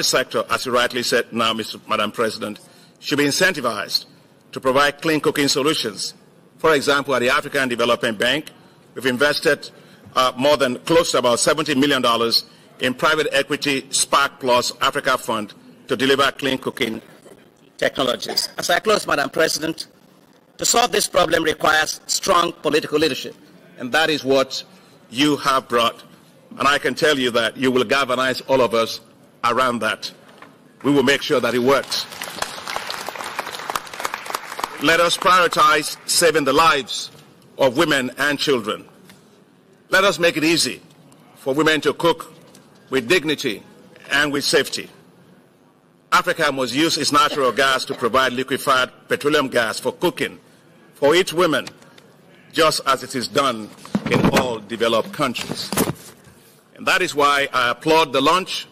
sector, as you rightly said now, Madam President, should be incentivized to provide clean cooking solutions. For example, at the African Development Bank, we've invested more than close to about $70 million in private equity Spark Plus Africa Fund to deliver clean cooking technologies. As I close, Madam President, to solve this problem requires strong political leadership, and that is what you have brought. And I can tell you that you will galvanize all of us around that. We will make sure that it works. Let us prioritize saving the lives of women and children. Let us make it easy for women to cook with dignity and with safety. Africa must use its natural gas to provide liquefied petroleum gas for cooking for its women, just as it is done in all developed countries. And that is why I applaud the launch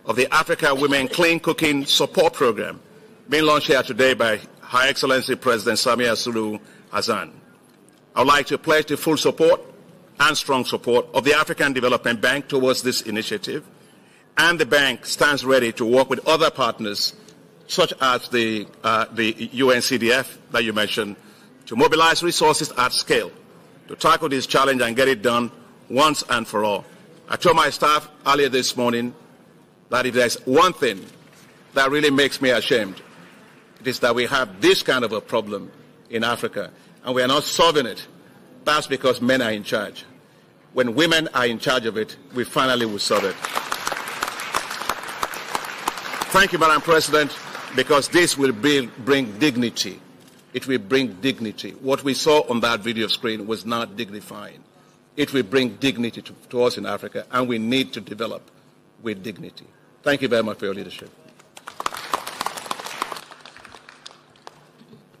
of the Africa Women Clean Cooking Support Program, being launched here today by Her Excellency President Samia Suluhu Hassan. I would like to pledge the full support and strong support of the African Development Bank towards this initiative, and the bank stands ready to work with other partners, such as the UNCDF that you mentioned, to mobilize resources at scale to tackle this challenge and get it done once and for all. I told my staff earlier this morning that if there's one thing that really makes me ashamed, it is that we have this kind of a problem in Africa and we are not solving it. That's because men are in charge. When women are in charge of it, we finally will solve it. Thank you, Madam President, because this will bring dignity. It will bring dignity. What we saw on that video screen was not dignifying. It will bring dignity to us in Africa, and we need to develop with dignity. Thank you very much for your leadership.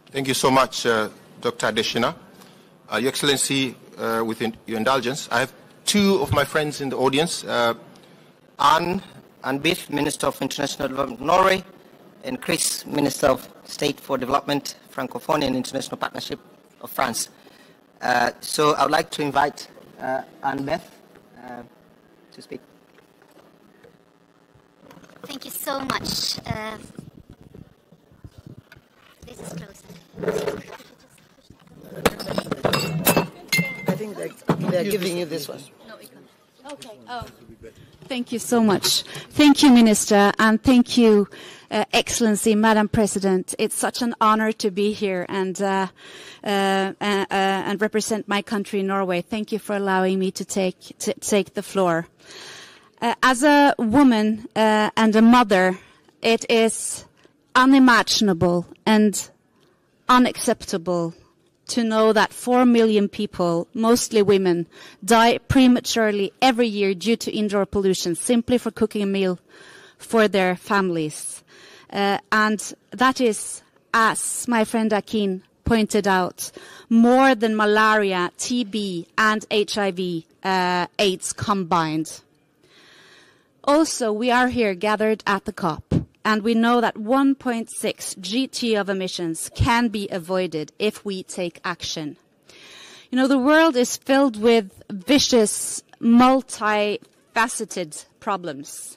Thank you so much, Dr. Adeshina. Your Excellency, with your indulgence, I have two of my friends in the audience, Anne Biff, Minister of International Development of Norway, and Chris, Minister of State for Development, Francophonie and International Partnership of France. So I would like to invite Anne Beth to speak. Thank you so much. This is closer. I think they're giving you this one. No, it can't. Okay. Oh. Thank you so much. Thank you, Minister, and thank you, Excellency, Madam President. It's such an honor to be here and represent my country, Norway. Thank you for allowing me to take the floor. As a woman and a mother, it is unimaginable and unacceptable to know that 4 million people, mostly women, die prematurely every year due to indoor pollution, simply for cooking a meal for their families. And that is, as my friend Akin pointed out, more than malaria, TB, and HIV AIDS combined. Also, we are here gathered at the COP, and we know that 1.6 GT of emissions can be avoided if we take action. You know, the world is filled with vicious, multifaceted problems.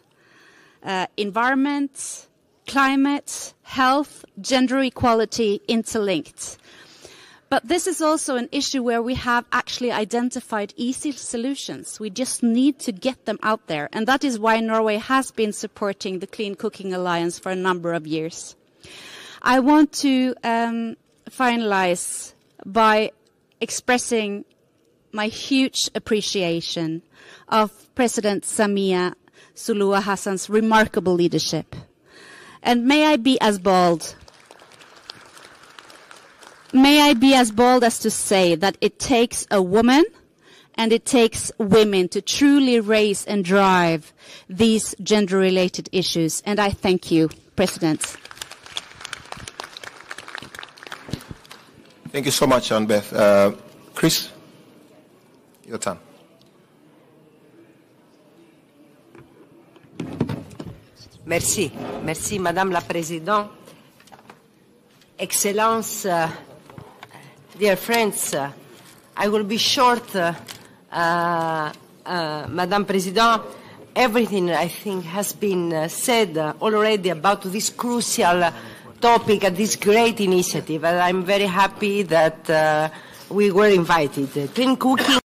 Environment, climate, health, gender equality, interlinked. But this is also an issue where we have actually identified easy solutions. We just need to get them out there. And that is why Norway has been supporting the Clean Cooking Alliance for a number of years. I want to finalize by expressing my huge appreciation of President Samia Suluhu Hassan's remarkable leadership. And may I be as bold as to say that it takes a woman and it takes women to truly raise and drive these gender-related issues. And I thank you, President. Thank you so much, Anne-Beth. Chris, your turn. Merci. Merci, Madame la Présidente. Excellence, dear friends, I will be short, Madame President. everything, I think, has been said already about this crucial topic and this great initiative. And I'm very happy that we were invited. Clean cooking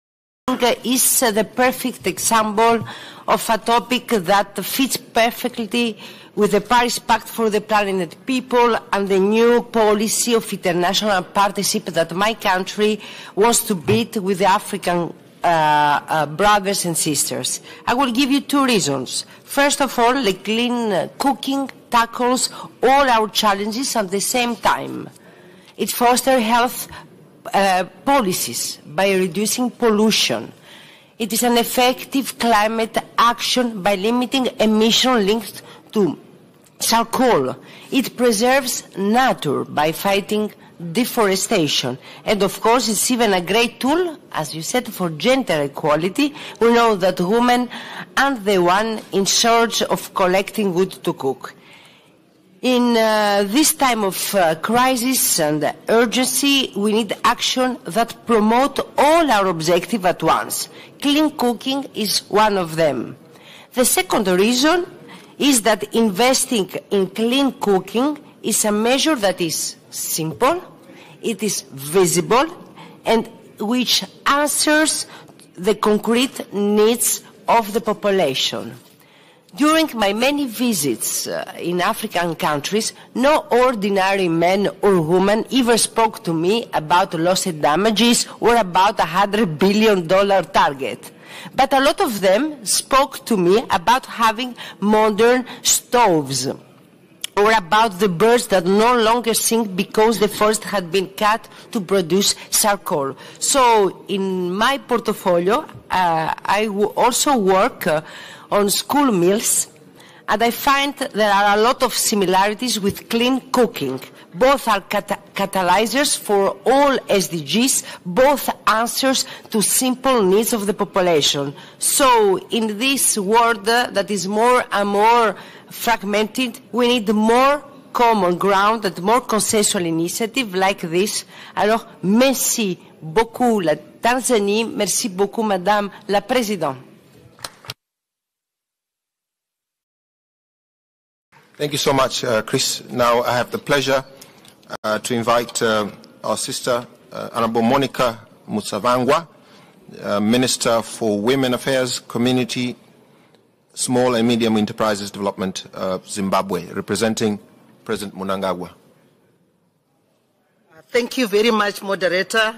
is the perfect example of a topic that fits perfectly with the Paris Pact for the Planet People and the new policy of international partnership that my country wants to build with the African brothers and sisters. I will give you two reasons. First of all, the clean cooking tackles all our challenges at the same time. It fosters health policies by reducing pollution. It is an effective climate action by limiting emission linked to charcoal. It preserves nature by fighting deforestation. And of course, it's even a great tool, as you said, for gender equality. We know that women are the one in charge of collecting wood to cook. In this time of crisis and urgency, we need action that promote all our objectives at once. Clean cooking is one of them. The second reason is that investing in clean cooking is a measure that is simple, it is visible, and which answers the concrete needs of the population. During my many visits in African countries, no ordinary man or woman ever spoke to me about lost damages or about $100 billion target. But a lot of them spoke to me about having modern stoves, or about the birds that no longer sing because the forest had been cut to produce charcoal. So in my portfolio, I also work on school meals, and I find there are a lot of similarities with clean cooking. Both are catalyzers for all SDGs, both answers to simple needs of the population. So in this world that is more and more fragmented, we need more common ground and more consensual initiative like this. Alors, merci beaucoup la Tanzanie, merci beaucoup Madame la Présidente. Thank you so much, Chris. Now I have the pleasure to invite our sister, Honorable Monica Musavangwa, Minister for Women Affairs, Community, Small and Medium Enterprises Development, Zimbabwe, representing President Mnangagwa. Thank you very much, Moderator.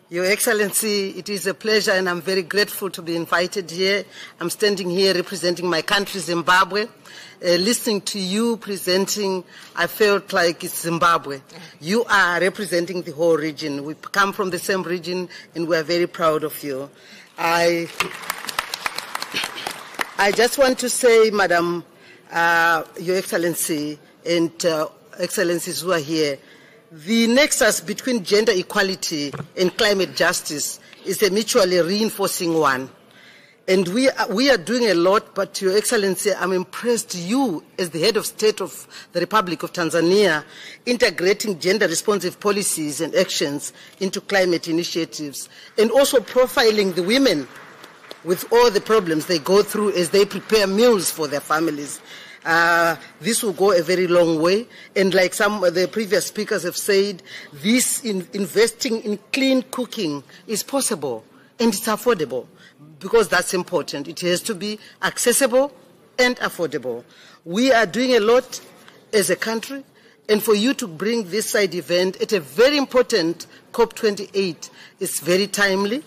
Your Excellency, it is a pleasure and I'm very grateful to be invited here. I'm standing here representing my country, Zimbabwe. Listening to you presenting, I felt like it's Zimbabwe. You are representing the whole region. We come from the same region and we are very proud of you. I just want to say, Madam, Your Excellency, and Excellencies who are here, the nexus between gender equality and climate justice is a mutually reinforcing one. And we are doing a lot, but Your Excellency, I'm impressed you, as the head of state of the Republic of Tanzania, integrating gender-responsive policies and actions into climate initiatives, and also profiling the women with all the problems they go through as they prepare meals for their families. This will go a very long way, and like some of the previous speakers have said, this investing in clean cooking is possible, and it's affordable. Because that's important. It has to be accessible and affordable. We are doing a lot as a country, and for you to bring this side event at a very important COP28 is very timely.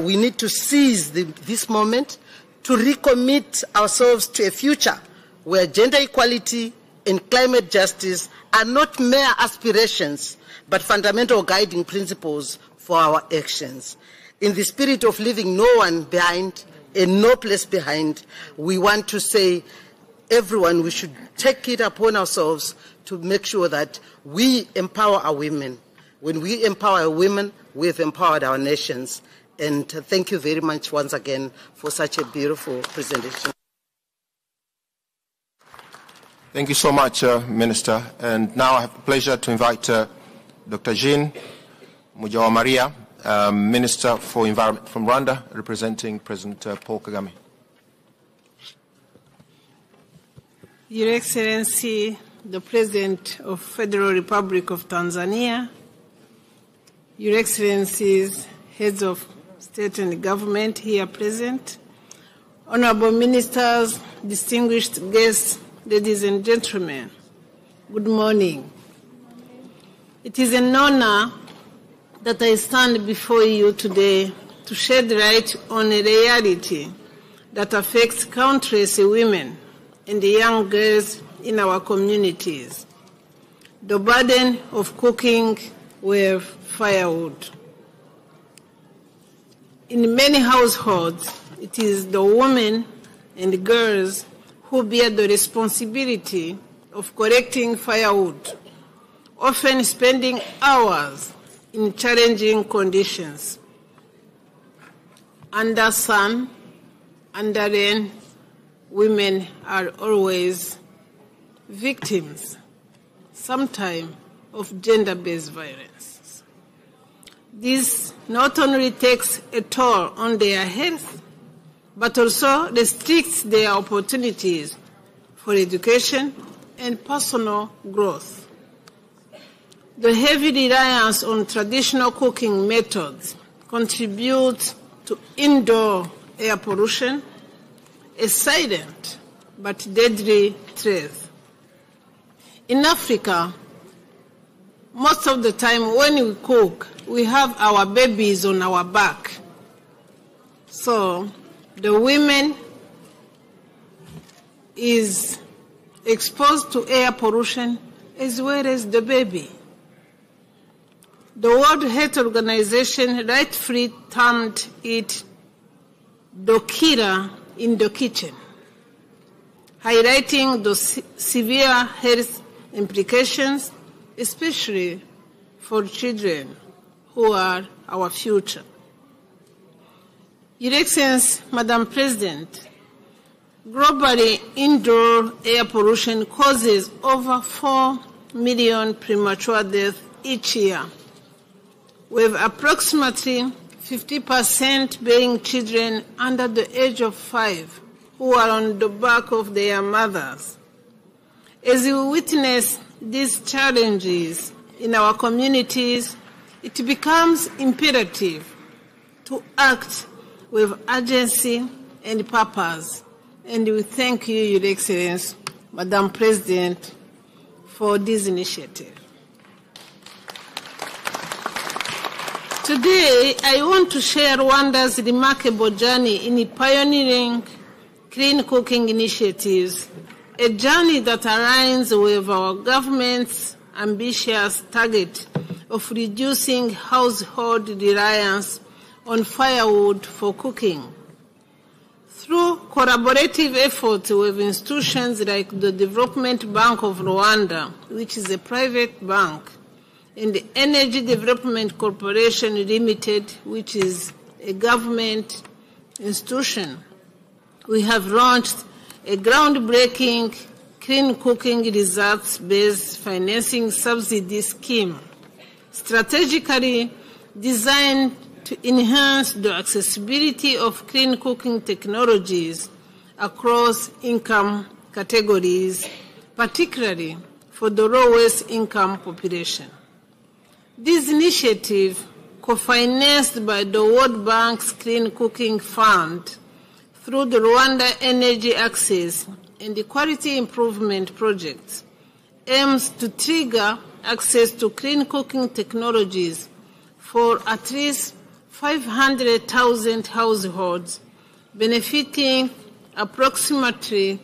We need to seize this moment to recommit ourselves to a future where gender equality and climate justice are not mere aspirations, but fundamental guiding principles for our actions. In the spirit of leaving no one behind and no place behind, we want to say, everyone, we should take it upon ourselves to make sure that we empower our women. When we empower our women, we've empowered our nations. And thank you very much once again for such a beautiful presentation. Thank you so much, Minister. And now I have the pleasure to invite Dr. Jean Mujawa Maria, Minister for Environment from Rwanda, representing President Paul Kagame. Your Excellency, the President of Federal Republic of Tanzania, Your Excellencies, Heads of State and Government here present, Honorable Ministers, distinguished guests, ladies and gentlemen, good morning. It is an honor that I stand before you today to shed light on a reality that affects countless women and young girls in our communities: the burden of cooking with firewood. In many households, it is the women and girls who bear the responsibility of collecting firewood, often spending hours in challenging conditions. Under sun, under rain, women are always victims, sometimes of gender-based violence. This not only takes a toll on their health, but also restricts their opportunities for education and personal growth. The heavy reliance on traditional cooking methods contributes to indoor air pollution, a silent but deadly threat. In Africa, most of the time when we cook, we have our babies on our back. So the women is exposed to air pollution as well as the baby. The World Health Organization rightfully termed it the killer in the kitchen, highlighting the severe health implications, especially for children who are our future. Your Excellency, Madam President, globally indoor air pollution causes over 4 million premature deaths each year, with approximately 50% being children under the age of 5 who are on the back of their mothers. As we witness these challenges in our communities, it becomes imperative to act with urgency and purpose. And we thank you, Your Excellency, Madam President, for this initiative. Today, I want to share Rwanda's remarkable journey in pioneering clean cooking initiatives, a journey that aligns with our government's ambitious target of reducing household reliance on firewood for cooking. Through collaborative efforts with institutions like the Development Bank of Rwanda, which is a private bank, and the Energy Development Corporation Limited, which is a government institution, we have launched a groundbreaking clean cooking results-based financing subsidy scheme, strategically designed to enhance the accessibility of clean cooking technologies across income categories, particularly for the lowest income population. This initiative, co-financed by the World Bank's Clean Cooking Fund through the Rwanda Energy Access and the Quality Improvement Project, aims to trigger access to clean cooking technologies for at least 500,000 households, benefiting approximately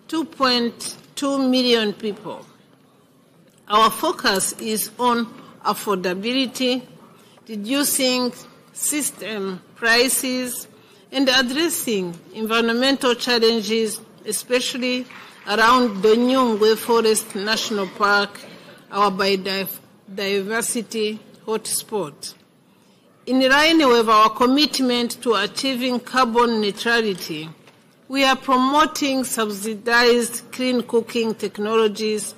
2.2 million people. Our focus is on affordability, reducing system prices, and addressing environmental challenges, especially around the Nyungwe Forest National Park, our biodiversity hotspot. In line with our commitment to achieving carbon neutrality, we are promoting subsidized clean cooking technologies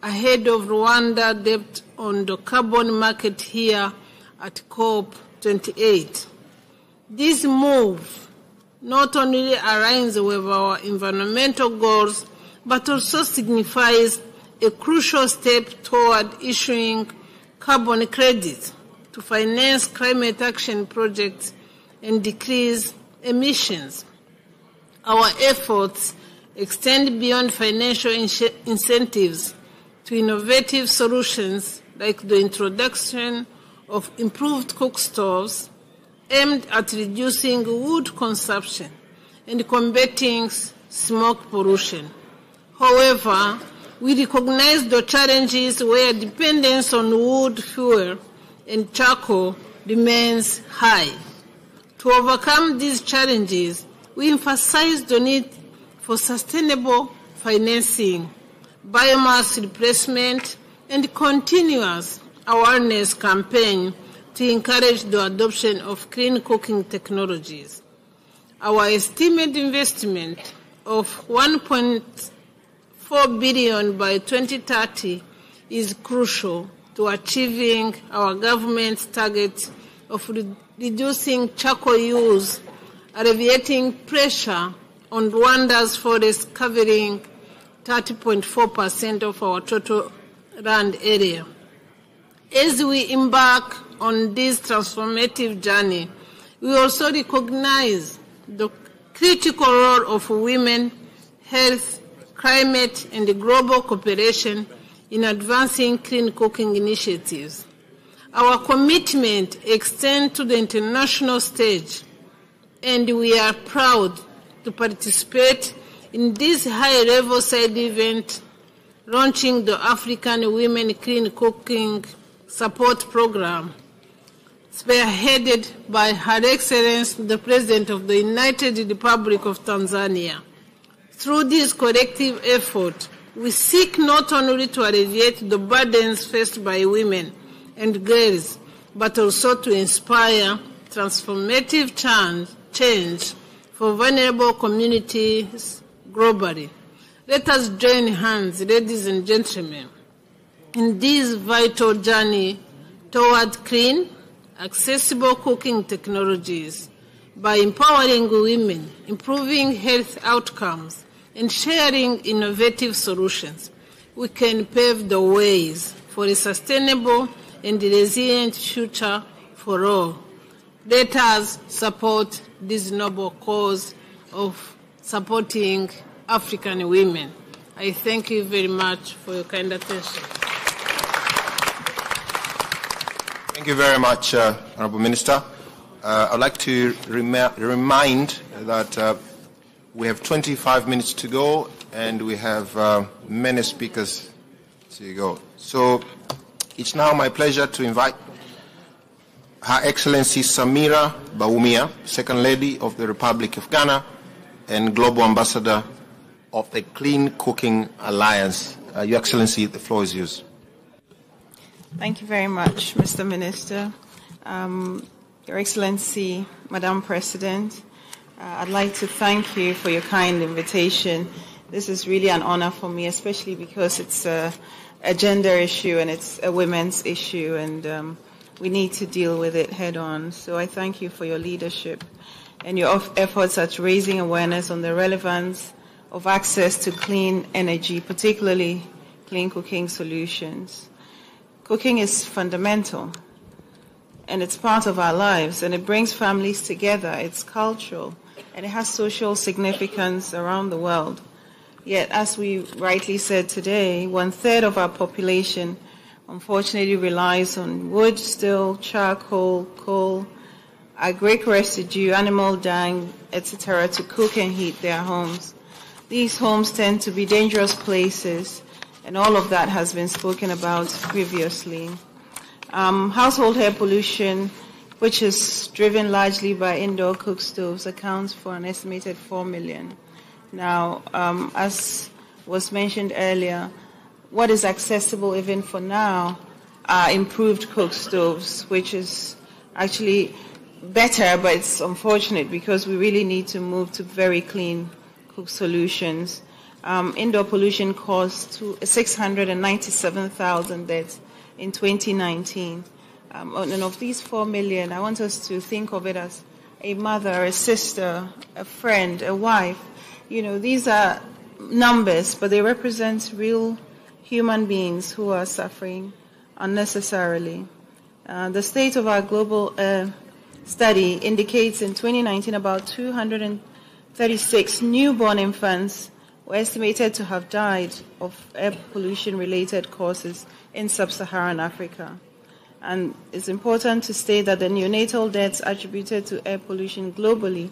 ahead of Rwanda debut on the carbon market here at COP28. This move not only aligns with our environmental goals, but also signifies a crucial step toward issuing carbon credits to finance climate action projects and decrease emissions. Our efforts extend beyond financial incentives to innovative solutions like the introduction of improved cook stoves aimed at reducing wood consumption and combating smoke pollution. However, we recognize the challenges where dependence on wood fuel and charcoal remains high. To overcome these challenges, we emphasize the need for sustainable financing, biomass replacement, and continuous awareness campaign to encourage the adoption of clean cooking technologies. Our estimated investment of $1.4 billion by 2030 is crucial to achieving our government's target of reducing charcoal use, alleviating pressure on Rwanda's forests covering 30.4% of our total land area. As we embark on this transformative journey, we also recognize the critical role of women, health, climate, and global cooperation in advancing clean cooking initiatives. Our commitment extends to the international stage, and we are proud to participate in this high-level side event launching the African Women Clean Cooking Support Program, spearheaded by Her Excellency the President of the United Republic of Tanzania. Through this collective effort, we seek not only to alleviate the burdens faced by women and girls, but also to inspire transformative change for vulnerable communities globally. Let us join hands, ladies and gentlemen, in this vital journey toward clean, accessible cooking technologies. By empowering women, improving health outcomes, and sharing innovative solutions, we can pave the ways for a sustainable and resilient future for all. Let us support this noble cause of supporting African women. I thank you very much for your kind attention. Thank you very much, Honorable Minister. I'd like to remind that we have 25 minutes to go, and we have many speakers to go. So it's now my pleasure to invite Her Excellency Samira Baumia, Second Lady of the Republic of Ghana and Global Ambassador of the Clean Cooking Alliance. Your Excellency, the floor is yours. Thank you very much, Mr. Minister. Your Excellency, Madam President, I'd like to thank you for your kind invitation. This is really an honor for me, especially because it's a gender issue and it's a women's issue, and we need to deal with it head on. So I thank you for your leadership and your efforts at raising awareness on the relevance of access to clean energy, particularly clean cooking solutions. Cooking is fundamental, and it's part of our lives, and it brings families together. It's cultural, and it has social significance around the world. Yet, as we rightly said today, 1/3 of our population unfortunately relies on wood, steel, charcoal, coal, agric residue, animal dung, etc. to cook and heat their homes. These homes tend to be dangerous places, and all of that has been spoken about previously. Household air pollution, which is driven largely by indoor cook stoves, accounts for an estimated 4 million. Now, as was mentioned earlier, what is accessible even for now are improved cook stoves, which is actually better, but it's unfortunate because we really need to move to very clean cook solutions. Indoor pollution caused 697,000 deaths in 2019. And of these 4 million, I want us to think of it as a mother, a sister, a friend, a wife. You know, these are numbers, but they represent real human beings who are suffering unnecessarily. The state of our global study indicates in 2019 about 236 newborn infants were estimated to have died of air pollution-related causes in sub-Saharan Africa. And it's important to state that the neonatal deaths attributed to air pollution globally,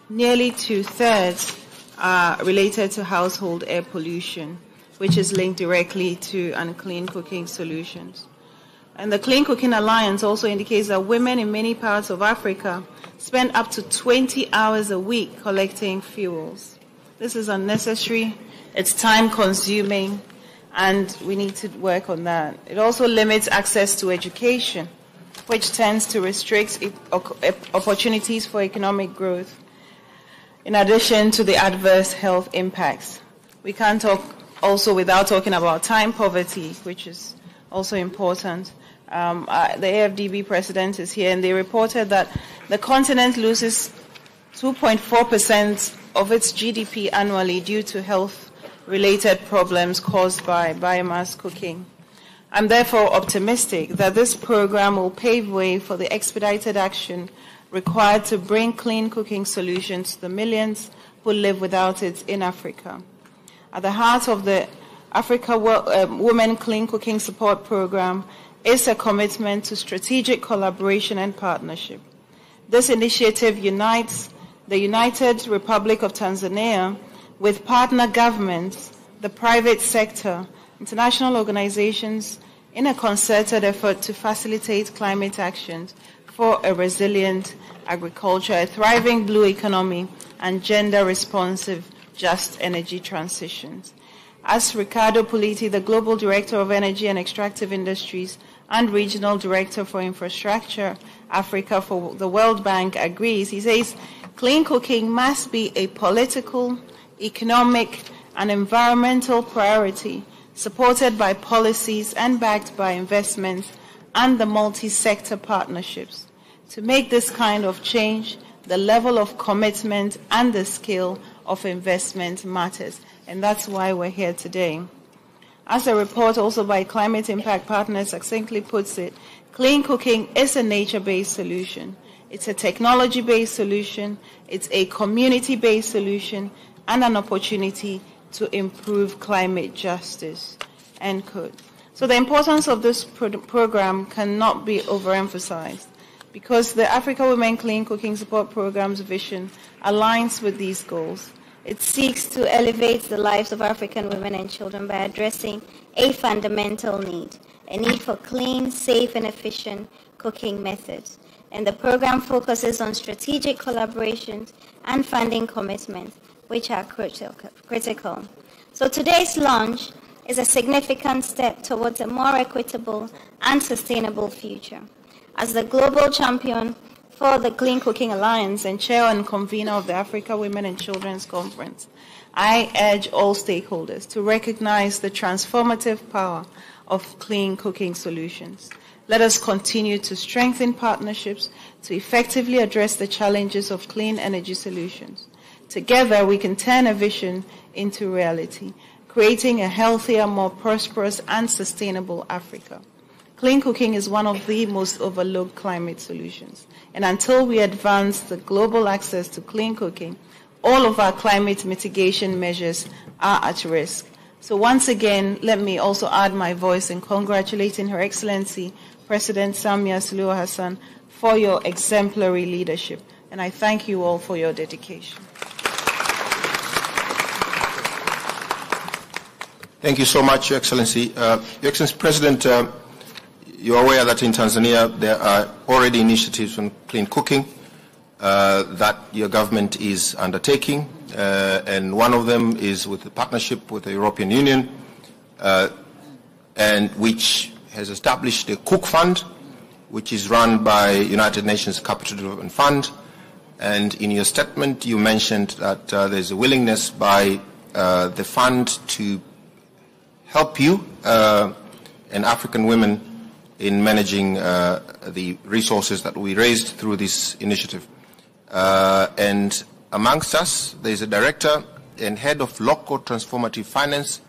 nearly 2/3 are related to household air pollution, which is linked directly to unclean cooking solutions. And the Clean Cooking Alliance also indicates that women in many parts of Africa spend up to 20 hours a week collecting fuels. This is unnecessary, it's time-consuming, and we need to work on that. It also limits access to education, which tends to restrict opportunities for economic growth, in addition to the adverse health impacts. We can't talk also without talking about time poverty, which is also important. The AFDB president is here, and they reported that the continent loses 2.4% of its GDP annually due to health-related problems caused by biomass cooking. I'm therefore optimistic that this program will pave way for the expedited action required to bring clean cooking solutions to the millions who live without it in Africa. At the heart of the Africa Women Clean Cooking Support Program is a commitment to strategic collaboration and partnership. This initiative unites the United Republic of Tanzania with partner governments, the private sector, international organizations in a concerted effort to facilitate climate action for a resilient agriculture, a thriving blue economy, and gender-responsive, just energy transitions. As Ricardo Politi, the Global Director of Energy and Extractive Industries and Regional Director for Infrastructure Africa for the World Bank, agrees, he says, clean cooking must be a political, economic, and environmental priority, supported by policies and backed by investments and the multi-sector partnerships. To make this kind of change, the level of commitment and the scale of investment matters, and that's why we're here today. As a report also by Climate Impact Partners succinctly puts it, clean cooking is a nature-based solution. It's a technology-based solution, it's a community-based solution, and an opportunity to improve climate justice, end quote. So the importance of this program cannot be overemphasized, because the Africa Women Clean Cooking Support Program's vision aligns with these goals. It seeks to elevate the lives of African women and children by addressing a fundamental need, a need for clean, safe, and efficient cooking methods. And the program focuses on strategic collaborations and funding commitments, which are critical. So today's launch is a significant step towards a more equitable and sustainable future. As the global champion for the Clean Cooking Alliance and chair and convener of the Africa Women and Children's Conference, I urge all stakeholders to recognize the transformative power of clean cooking solutions. Let us continue to strengthen partnerships to effectively address the challenges of clean energy solutions. Together, we can turn a vision into reality, creating a healthier, more prosperous, and sustainable Africa. Clean cooking is one of the most overlooked climate solutions. And until we advance the global access to clean cooking, all of our climate mitigation measures are at risk. So once again, let me also add my voice in congratulating Her Excellency, President Samia Suluhu Hassan, for your exemplary leadership. And I thank you all for your dedication. Thank you so much, Your Excellency. Your Excellency President, you're aware that in Tanzania there are already initiatives on clean cooking that your government is undertaking, and one of them is with the partnership with the European Union, and which has established a Cook Fund, which is run by United Nations Capital Development Fund. And in your statement, you mentioned that there's a willingness by the fund to help you and African women in managing the resources that we raised through this initiative. And amongst us, there's a director and Head of Local Transformative Finance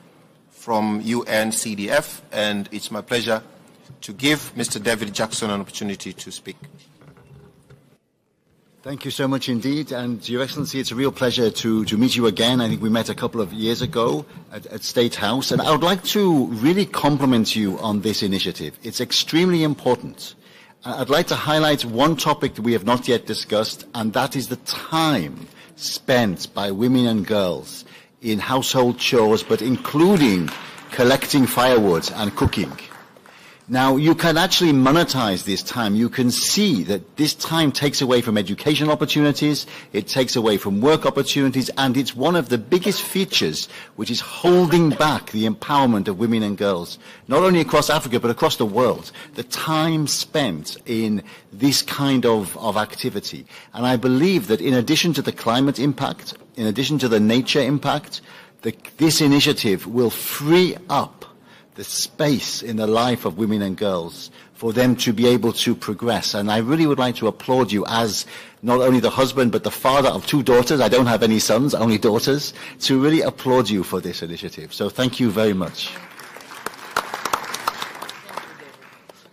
from UNCDF, and it's my pleasure to give Mr. David Jackson an opportunity to speak. Thank you so much indeed, and Your Excellency, it's a real pleasure to meet you again. I think we met a couple of years ago at State House, and I would like to really compliment you on this initiative. It's extremely important. I'd like to highlight one topic that we have not yet discussed, and that is the time spent by women and girls in household chores, but including collecting firewood and cooking. Now, you can actually monetize this time. You can see that this time takes away from education opportunities, it takes away from work opportunities, and it's one of the biggest features which is holding back the empowerment of women and girls, not only across Africa, but across the world. The time spent in this kind of activity. And I believe that in addition to the climate impact, in addition to the nature impact, this initiative will free up the space in the life of women and girls for them to be able to progress. And I really would like to applaud you as not only the husband but the father of 2 daughters. I don't have any sons, only daughters, to really applaud you for this initiative. So thank you very much.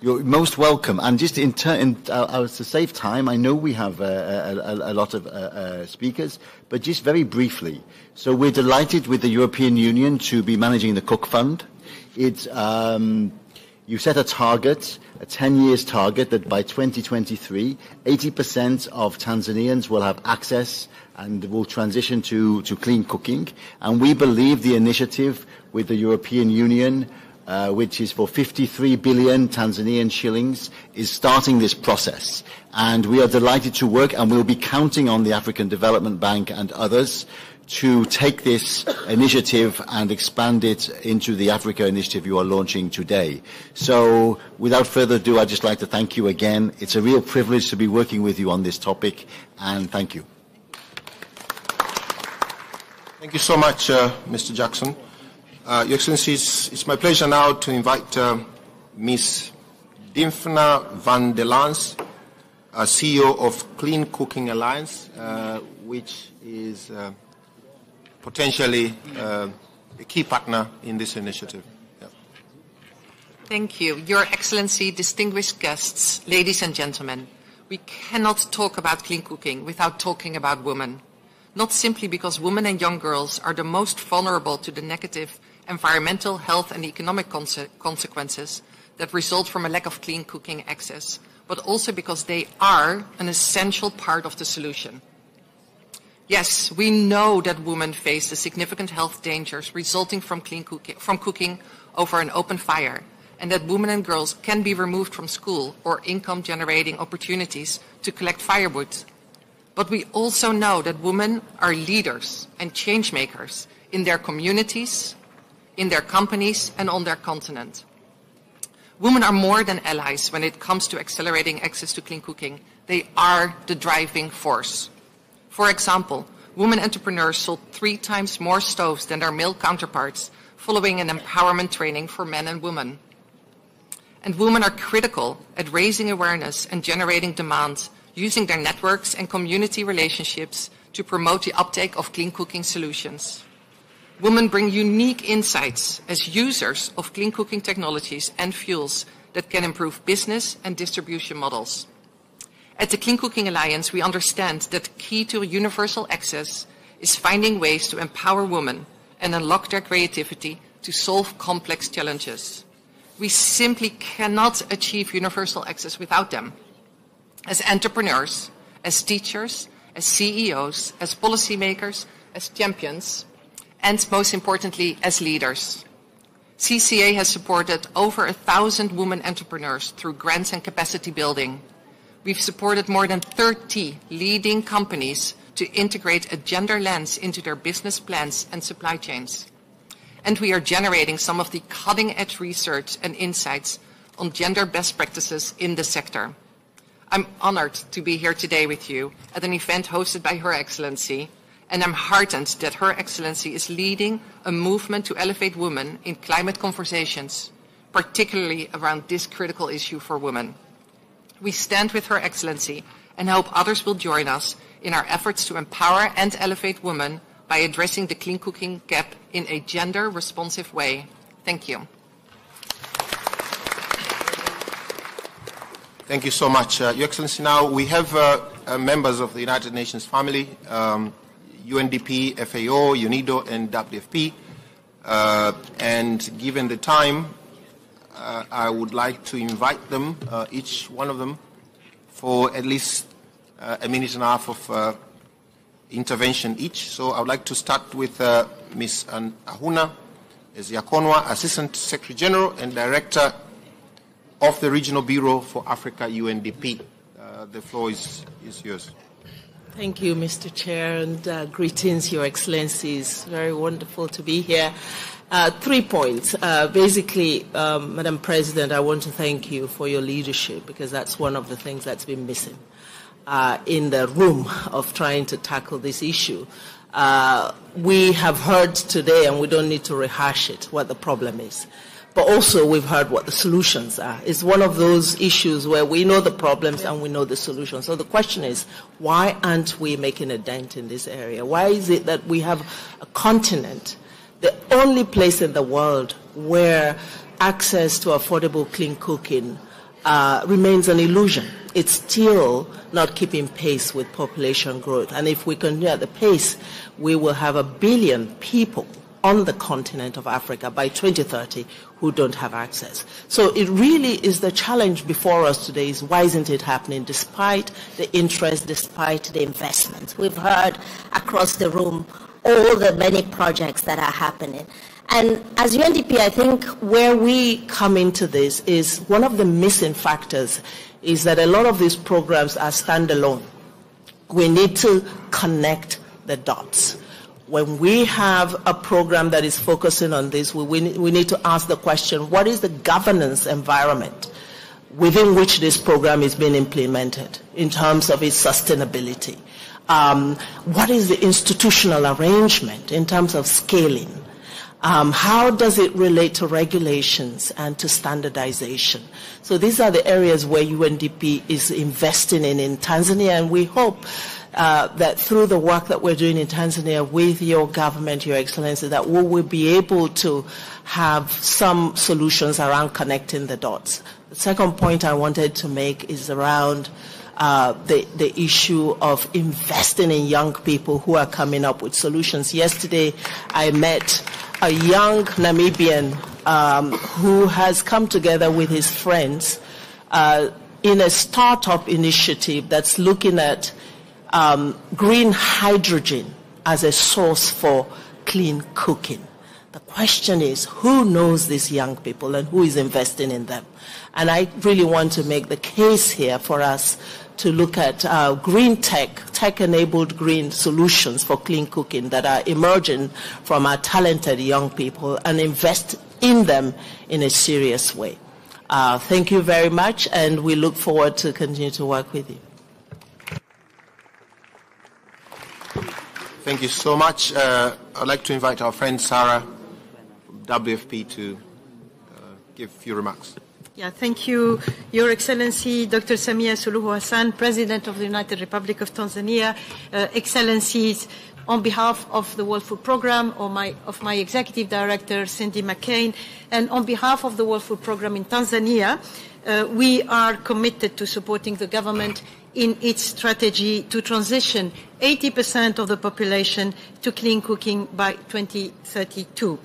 You're most welcome. And just to save time, I know we have a lot of speakers, but just very briefly. So we're delighted with the European Union to be managing the Cook Fund. You set a target, a 10 years target, that by 2023, 80% of Tanzanians will have access and will transition to clean cooking. And we believe the initiative with the European Union, which is for 53 billion Tanzanian shillings, is starting this process. And we are delighted to work, and we'll be counting on the African Development Bank and others to take this initiative and expand it into the Africa initiative you are launching today. So without further ado, I'd just like to thank you again. It's a real privilege to be working with you on this topic, and thank you. Thank you so much, Mr. Jackson. Your Excellencies, it's my pleasure now to invite Ms. Dimfna van der Lans, CEO of Clean Cooking Alliance, which is potentially a key partner in this initiative. Yeah. Thank you. Your Excellency, distinguished guests, ladies and gentlemen, we cannot talk about clean cooking without talking about women. Not simply because women and young girls are the most vulnerable to the negative environmental, health and economic consequences that result from a lack of clean cooking access, but also because they are an essential part of the solution. Yes, we know that women face the significant health dangers resulting from cooking over an open fire, and that women and girls can be removed from school or income-generating opportunities to collect firewood. But we also know that women are leaders and change makers in their communities, in their companies, and on their continent. Women are more than allies when it comes to accelerating access to clean cooking. They are the driving force. For example, women entrepreneurs sold 3 times more stoves than their male counterparts, following an empowerment training for men and women. And women are critical at raising awareness and generating demand, using their networks and community relationships to promote the uptake of clean cooking solutions. Women bring unique insights as users of clean cooking technologies and fuels that can improve business and distribution models. At the Clean Cooking Alliance, we understand that key to universal access is finding ways to empower women and unlock their creativity to solve complex challenges. We simply cannot achieve universal access without them. As entrepreneurs, as teachers, as CEOs, as policymakers, as champions, and most importantly, as leaders. CCA has supported over 1,000 women entrepreneurs through grants and capacity building. We've supported more than 30 leading companies to integrate a gender lens into their business plans and supply chains. And we are generating some of the cutting-edge research and insights on gender best practices in the sector. I'm honored to be here today with you at an event hosted by Her Excellency, and I'm heartened that Her Excellency is leading a movement to elevate women in climate conversations, particularly around this critical issue for women. We stand with Her Excellency and hope others will join us in our efforts to empower and elevate women by addressing the clean cooking gap in a gender-responsive way. Thank you. Thank you so much. Your Excellency, now we have members of the United Nations family, UNDP, FAO, UNIDO, and WFP. And given the time, I would like to invite them, each one of them, for at least a minute and a half of intervention each. So I would like to start with Ms. Ahuna Eziakonwa, Assistant Secretary General and Director of the Regional Bureau for Africa, UNDP. The floor is yours. Thank you, Mr. Chair, and greetings, Your Excellencies. Very wonderful to be here. 3 points. Basically, Madam President, I want to thank you for your leadership, because that's one of the things that's been missing in the room of trying to tackle this issue. We have heard today, and we don't need to rehash it, what the problem is. But also we've heard what the solutions are. It's one of those issues where we know the problems and we know the solutions. So the question is, why aren't we making a dent in this area? Why is it that we have a continent, the only place in the world where access to affordable clean cooking remains an illusion? It's still not keeping pace with population growth. And if we continue at the pace, we will have 1 billion people on the continent of Africa by 2030 who don't have access. So it really is the challenge before us today is why isn't it happening despite the interest, despite the investment? We've heard across the room all the many projects that are happening. And as UNDP, I think where we come into this is one of the missing factors is that a lot of these programs are standalone. We need to connect the dots. When we have a program that is focusing on this, we need to ask the question, what is the governance environment within which this program is being implemented in terms of its sustainability? What is the institutional arrangement in terms of scaling? How does it relate to regulations and to standardization? So these are the areas where UNDP is investing in Tanzania, and we hope that through the work that we're doing in Tanzania with your government, Your Excellency, that we will be able to have some solutions around connecting the dots. The second point I wanted to make is around the issue of investing in young people who are coming up with solutions. Yesterday, I met a young Namibian who has come together with his friends in a startup initiative that's looking at green hydrogen as a source for clean cooking. The question is, who knows these young people and who is investing in them? And I really want to make the case here for us to look at green tech-enabled green solutions for clean cooking that are emerging from our talented young people and invest in them in a serious way. Thank you very much, and we look forward to continue to work with you. Thank you so much. I'd like to invite our friend Sarah from WFP to give a few remarks. Yeah, thank you, Your Excellency, Dr. Samia Suluhu Hassan, President of the United Republic of Tanzania, Excellencies, on behalf of the World Food Programme, of my Executive Director, Cindy McCain, and on behalf of the World Food Programme in Tanzania, we are committed to supporting the government in its strategy to transition 80% of the population to clean cooking by 2032.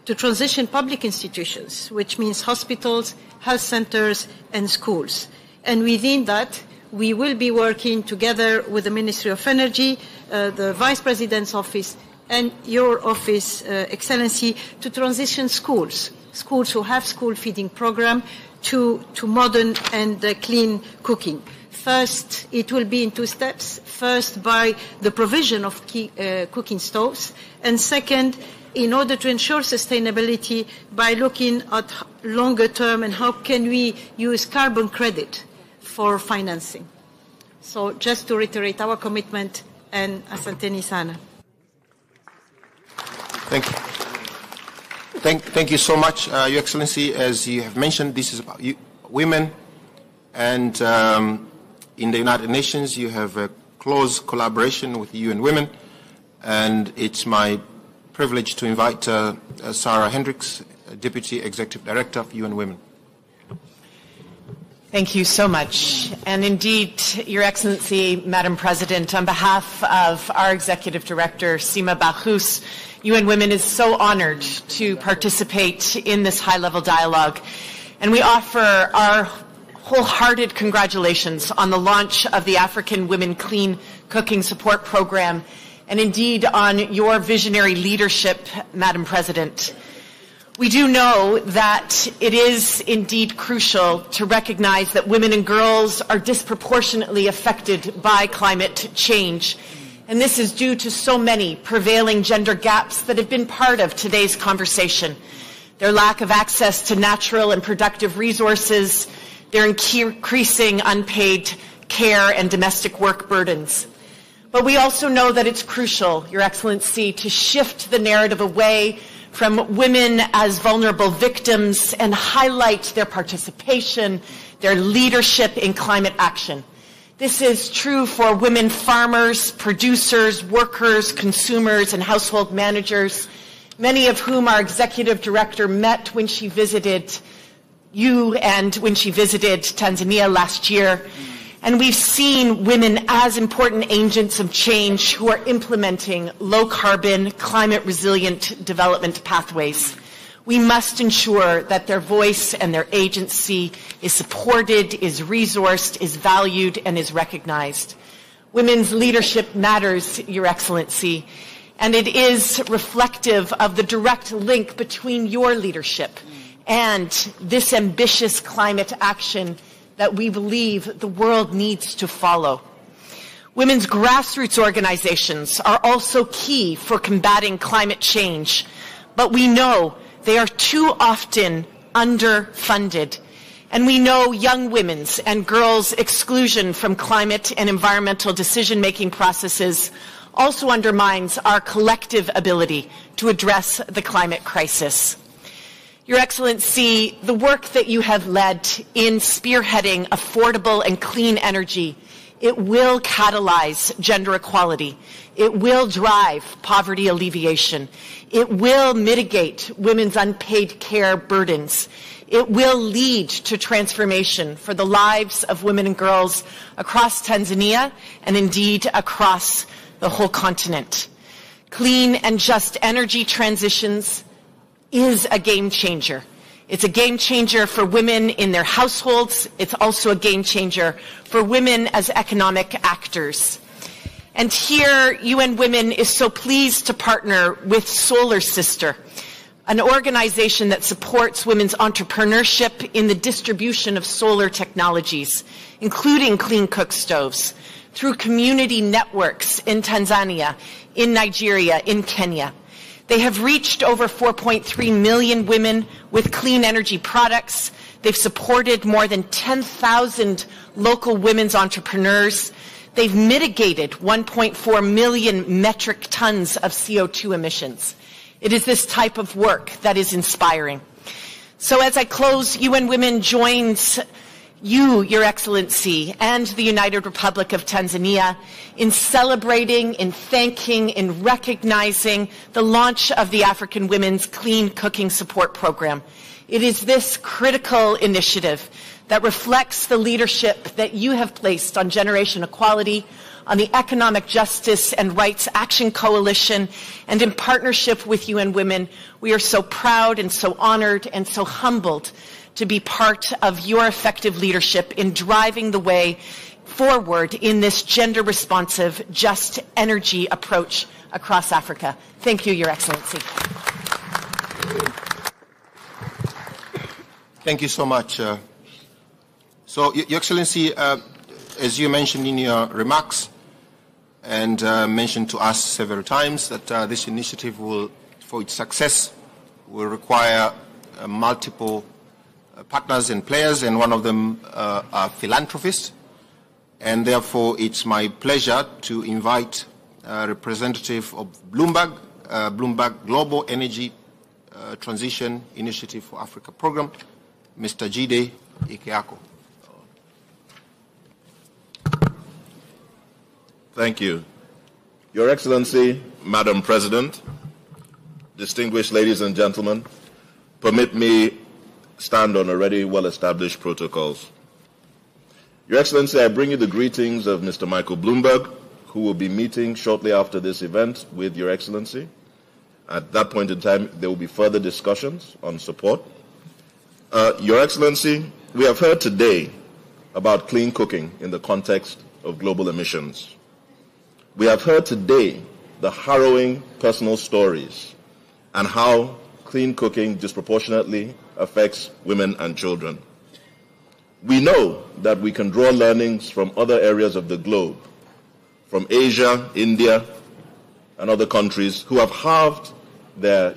To transition public institutions, which means hospitals, health centers, and schools. And within that, we will be working together with the Ministry of Energy, the Vice President's office, and your office, Excellency, to transition schools who have school feeding program to modern and clean cooking. First, it will be in 2 steps. First, by the provision of cooking stoves, and second, in order to ensure sustainability by looking at longer term and how can we use carbon credit for financing. So just to reiterate our commitment, and asanteni sana. Thank you. Thank you so much, Your Excellency. As you have mentioned, this is about women, and in the United Nations you have a close collaboration with UN Women. And it's my privilege to invite Sarah Hendricks, Deputy Executive Director of UN Women. Thank you so much. And indeed, Your Excellency, Madam President, on behalf of our Executive Director, Sima Bahous, UN Women is so honored to participate in this high-level dialogue. And we offer our wholehearted congratulations on the launch of the African Women Clean Cooking Support Program, and indeed on your visionary leadership, Madam President. We do know that it is indeed crucial to recognize that women and girls are disproportionately affected by climate change. And this is due to so many prevailing gender gaps that have been part of today's conversation. Their lack of access to natural and productive resources, their increasing unpaid care and domestic work burdens. But we also know that it's crucial, Your Excellency, to shift the narrative away from women as vulnerable victims and highlight their participation, their leadership in climate action. This is true for women farmers, producers, workers, consumers, and household managers, many of whom our Executive Director met when she visited you and when she visited Tanzania last year. And we've seen women as important agents of change who are implementing low-carbon, climate-resilient development pathways. We must ensure that their voice and their agency is supported, is resourced, is valued, and is recognized. Women's leadership matters, Your Excellency, and it is reflective of the direct link between your leadership and this ambitious climate action that we believe the world needs to follow. Women's grassroots organizations are also key for combating climate change, but we know they are too often underfunded. And we know young women's and girls' exclusion from climate and environmental decision-making processes also undermines our collective ability to address the climate crisis. Your Excellency, the work that you have led in spearheading affordable and clean energy, it will catalyze gender equality. It will drive poverty alleviation. It will mitigate women's unpaid care burdens. It will lead to transformation for the lives of women and girls across Tanzania and indeed across the whole continent. Clean and just energy transitions is a game changer. It's a game changer for women in their households. It's also a game changer for women as economic actors. And here, UN Women is so pleased to partner with Solar Sister, an organization that supports women's entrepreneurship in the distribution of solar technologies, including clean cook stoves, through community networks in Tanzania, in Nigeria, in Kenya. They have reached over 4.3 million women with clean energy products. They've supported more than 10,000 local women's entrepreneurs. They've mitigated 1.4 million metric tons of CO2 emissions. It is this type of work that is inspiring. So as I close, UN Women joins you, Your Excellency, and the United Republic of Tanzania in celebrating, in thanking, in recognizing the launch of the African Women's Clean Cooking Support Program. It is this critical initiative that reflects the leadership that you have placed on generation equality, on the Economic Justice and Rights Action Coalition, and in partnership with UN Women, we are so proud and so honored and so humbled to be part of your effective leadership in driving the way forward in this gender-responsive, just energy approach across Africa. Thank you, Your Excellency. Thank you so much. So, Your Excellency, as you mentioned in your remarks and mentioned to us several times, that this initiative will, for its success, will require multiple partners and players, and one of them are philanthropists. And therefore, it's my pleasure to invite a representative of Bloomberg, Bloomberg Global Energy Transition Initiative for Africa Program, Mr. Jide Ikeako. Thank you. Your Excellency, Madam President, distinguished ladies and gentlemen, permit me stand on already well-established protocols. Your Excellency, I bring you the greetings of Mr. Michael Bloomberg, who will be meeting shortly after this event with Your Excellency. At that point in time, there will be further discussions on support. Your Excellency, we have heard today about clean cooking in the context of global emissions. We have heard today the harrowing personal stories and how clean cooking disproportionately affects women and children. We know that we can draw learnings from other areas of the globe, from Asia, India, and other countries who have halved their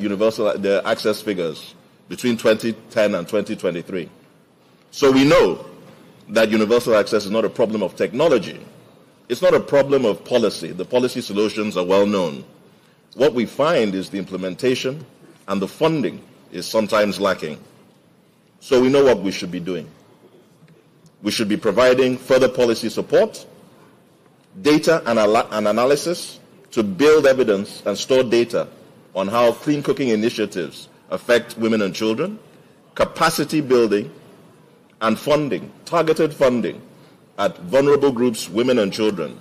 access figures between 2010 and 2023. So we know that universal access is not a problem of technology. It's not a problem of policy. The policy solutions are well known. What we find is the implementation and the funding is sometimes lacking. So we know what we should be doing. We should be providing further policy support, data and analysis to build evidence and store data on how clean cooking initiatives affect women and children, capacity building, and funding, targeted funding at vulnerable groups, women and children.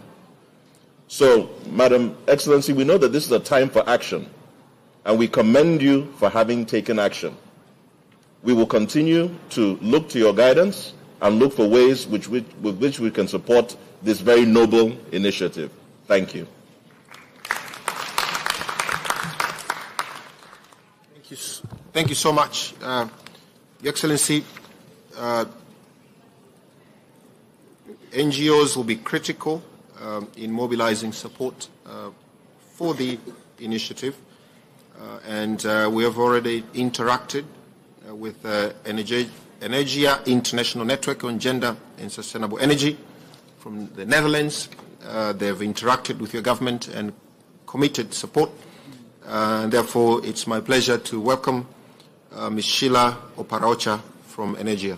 So, Madam Excellency, we know that this is a time for action, and we commend you for having taken action. We will continue to look to your guidance and look for ways with which we can support this very noble initiative. Thank you. Thank you so much. Your Excellency, NGOs will be critical in mobilizing support for the initiative, and we have already interacted with Energia International Network on Gender and Sustainable Energy from the Netherlands. They have interacted with your government and committed support. And therefore, it's my pleasure to welcome Ms. Sheila Oparocha from Energia.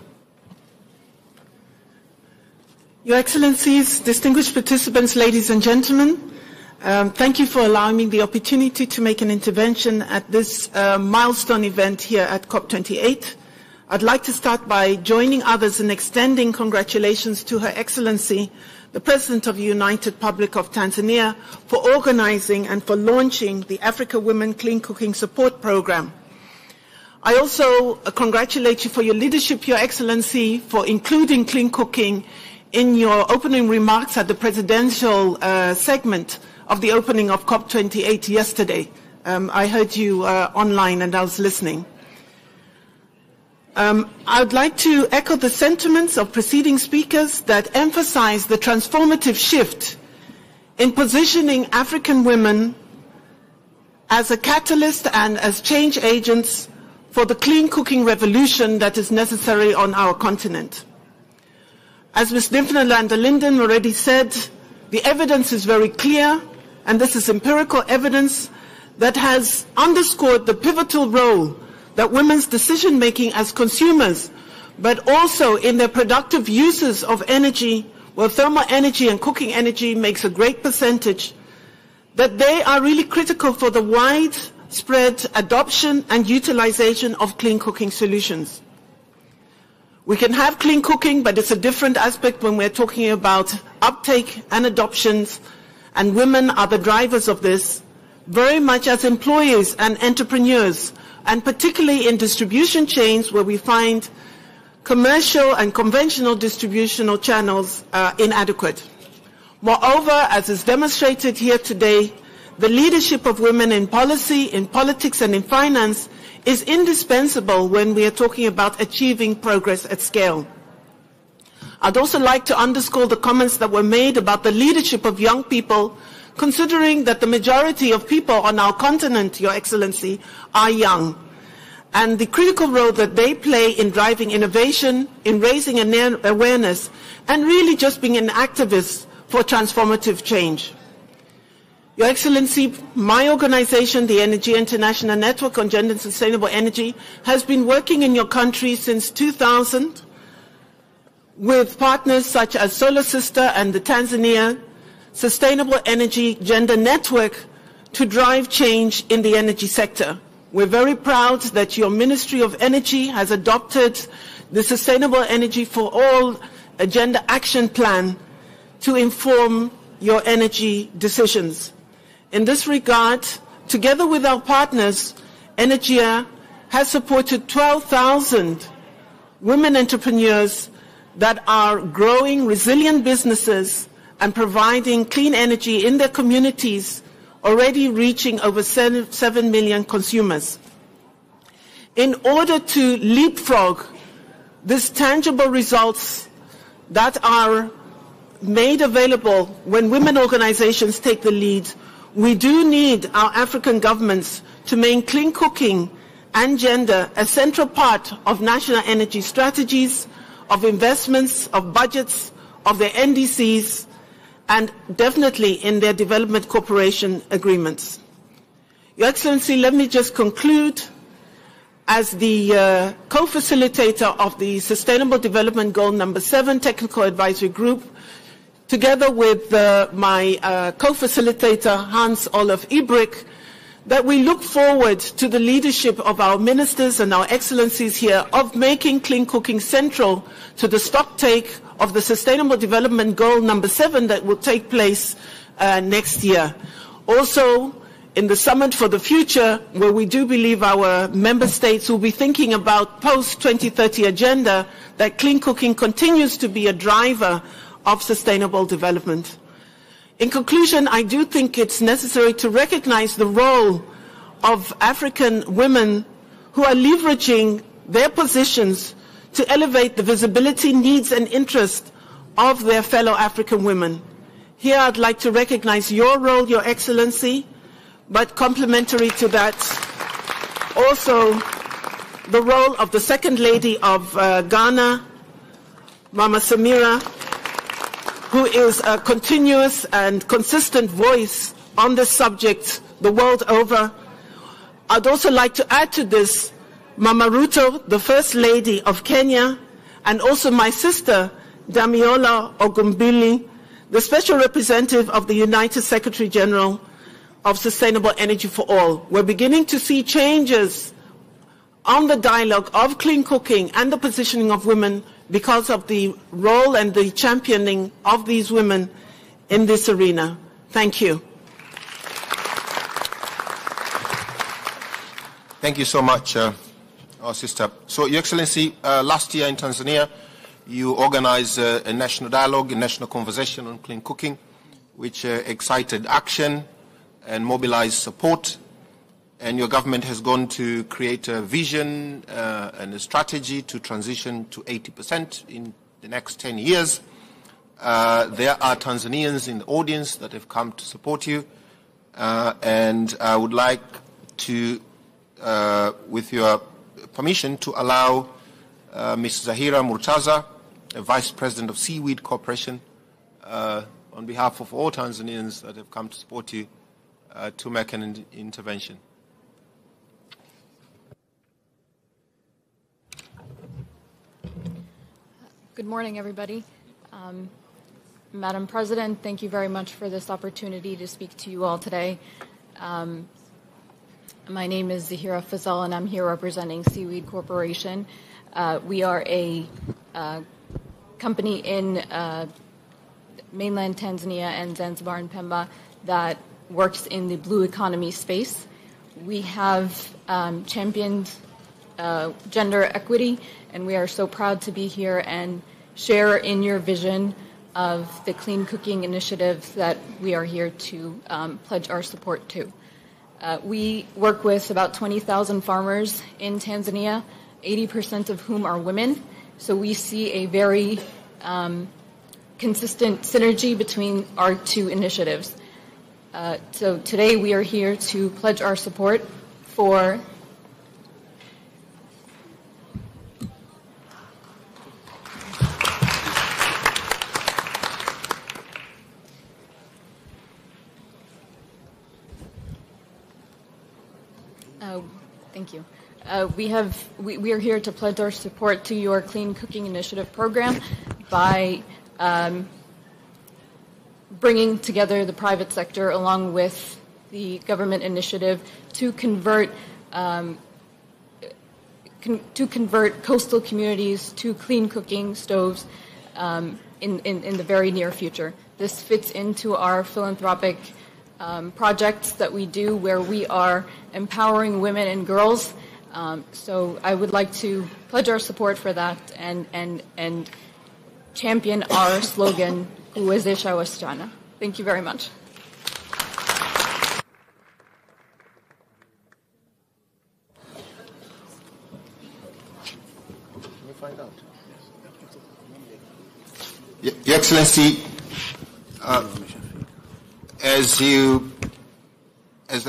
Your Excellencies, distinguished participants, ladies and gentlemen, thank you for allowing me the opportunity to make an intervention at this milestone event here at COP28. I'd like to start by joining others in extending congratulations to Her Excellency, the President of the United Republic of Tanzania, for organizing and for launching the Africa Women Clean Cooking Support Program. I also congratulate you for your leadership, Your Excellency, for including clean cooking in your opening remarks at the presidential segment of the opening of COP28 yesterday. I heard you online and I was listening. I would like to echo the sentiments of preceding speakers that emphasize the transformative shift in positioning African women as a catalyst and as change agents for the clean cooking revolution that is necessary on our continent. As Ms. Nymphna Lander-Linden already said, the evidence is very clear, and this is empirical evidence that has underscored the pivotal role that women's decision-making as consumers, but also in their productive uses of energy, where thermal energy and cooking energy makes a great percentage, that they are really critical for the widespread adoption and utilization of clean cooking solutions. We can have clean cooking, but it's a different aspect when we're talking about uptake and adoptions, and women are the drivers of this, very much as employees and entrepreneurs, and particularly in distribution chains where we find commercial and conventional distributional channels inadequate. Moreover, as is demonstrated here today, the leadership of women in policy, in politics, and in finance is indispensable when we are talking about achieving progress at scale. I'd also like to underscore the comments that were made about the leadership of young people, considering that the majority of people on our continent, Your Excellency, are young, and the critical role that they play in driving innovation, in raising awareness, and really just being an activist for transformative change. Your Excellency, my organization, the Energia International Network on Gender and Sustainable Energy, has been working in your country since 2000 with partners such as Solar Sister and the Tanzania sustainable energy gender network to drive change in the energy sector. We're very proud that your Ministry of Energy has adopted the Sustainable Energy for All Agenda Action Plan to inform your energy decisions. In this regard, together with our partners, Energia has supported 12,000 women entrepreneurs that are growing resilient businesses and providing clean energy in their communities, already reaching over 7 million consumers. In order to leapfrog these tangible results that are made available when women organizations take the lead, we do need our African governments to make clean cooking and gender a central part of national energy strategies, of investments, of budgets, of their NDCs, and definitely in their development cooperation agreements. Your Excellency, let me just conclude. As the co-facilitator of the Sustainable Development Goal number 7 Technical Advisory Group, together with my co-facilitator Hans-Olaf Ibrick, that we look forward to the leadership of our ministers and our excellencies here of making clean cooking central to the stocktake of the Sustainable Development Goal number 7 that will take place next year. Also, in the Summit for the Future, where we do believe our member states will be thinking about post-2030 agenda, that clean cooking continues to be a driver of sustainable development. In conclusion, I do think it's necessary to recognize the role of African women who are leveraging their positions to elevate the visibility, needs and interests of their fellow African women. Here I'd like to recognize your role, Your Excellency, but complementary to that, also the role of the Second Lady of Ghana, Mama Samira, who is a continuous and consistent voice on this subject the world over. I'd also like to add to this Mama Ruto, the First Lady of Kenya, and also my sister, Damiola Ogumbili, the Special Representative of the United Secretary General of Sustainable Energy for All. We're beginning to see changes on the dialogue of clean cooking and the positioning of women because of the role and the championing of these women in this arena. Thank you. Thank you so much, our sister. So, Your Excellency, last year in Tanzania, you organized a national dialogue, a national conversation on clean cooking, which excited action and mobilized support. And your government has gone to create a vision and a strategy to transition to 80% in the next 10 years. There are Tanzanians in the audience that have come to support you. And I would like to, with your permission, to allow Ms. Zahira Murtaza, the Vice President of Seaweed Corporation, on behalf of all Tanzanians that have come to support you, to make an intervention. Good morning, everybody. Madam President, thank you very much for this opportunity to speak to you all today. My name is Zahira Fazal, and I'm here representing Seaweed Corporation. We are a company in mainland Tanzania and Zanzibar and Pemba that works in the blue economy space. We have championed gender equity, and we are so proud to be here and share in your vision of the clean cooking initiative that we are here to pledge our support to. We work with about 20,000 farmers in Tanzania, 80% of whom are women, so we see a very consistent synergy between our two initiatives. So today we are here to pledge our support for thank you. We are here to pledge our support to your Clean Cooking Initiative program by bringing together the private sector along with the government initiative to convert coastal communities to clean cooking stoves in the very near future. This fits into our philanthropic projects that we do where we are empowering women and girls. So I would like to pledge our support for that and champion our slogan, Uwezesha wasichana. Thank you very much. Your Excellency, as the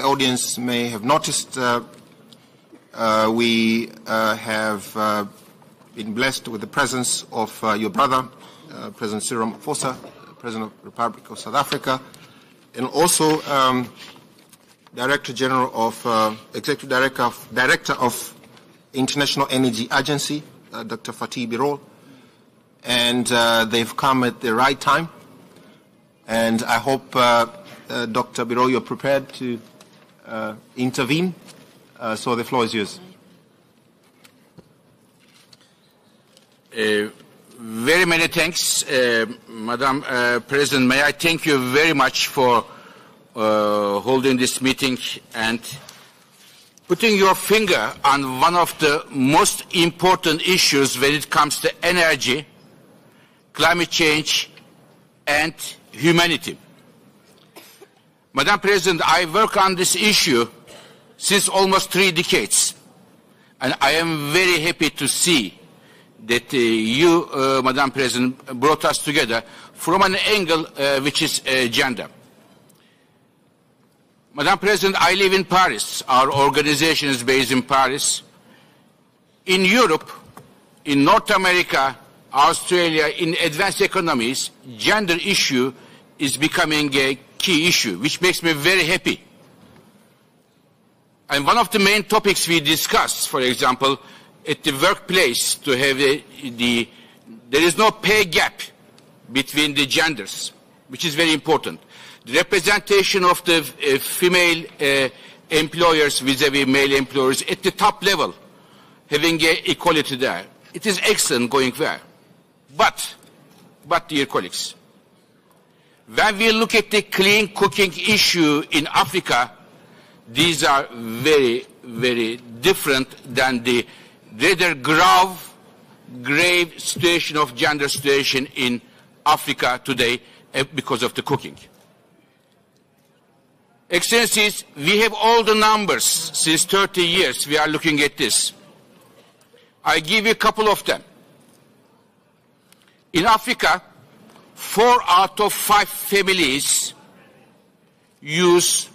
audience may have noticed, we have been blessed with the presence of your brother, President Cyril Ramaphosa, President of the Republic of South Africa, and also Executive Director of International Energy Agency, Dr. Fatih Birol. And they've come at the right time. And I hope, Dr. Birol, you're prepared to intervene. So the floor is yours. Very many thanks, Madam President. May I thank you very much for holding this meeting and putting your finger on one of the most important issues when it comes to energy, climate change, and humanity. Madam President, I work on this issue since almost 3 decades, and I am very happy to see that you, Madam President, brought us together from an angle which is gender. Madam President, I live in Paris. Our organization is based in Paris. In Europe, in North America, Australia, in advanced economies, gender issue is becoming a key issue, which makes me very happy. And one of the main topics we discuss, for example, at the workplace, to have there is no pay gap between the genders, which is very important. The representation of the female employers vis-à-vis male employers at the top level, having equality there. It is excellent going there. But, dear colleagues, when we look at the clean cooking issue in Africa, these are very, very different than the rather grave situation of gender situation in Africa today because of the cooking. Excellencies, we have all the numbers. Since 30 years we are looking at this. I give you a couple of them. In Africa, 4 out of 5 families use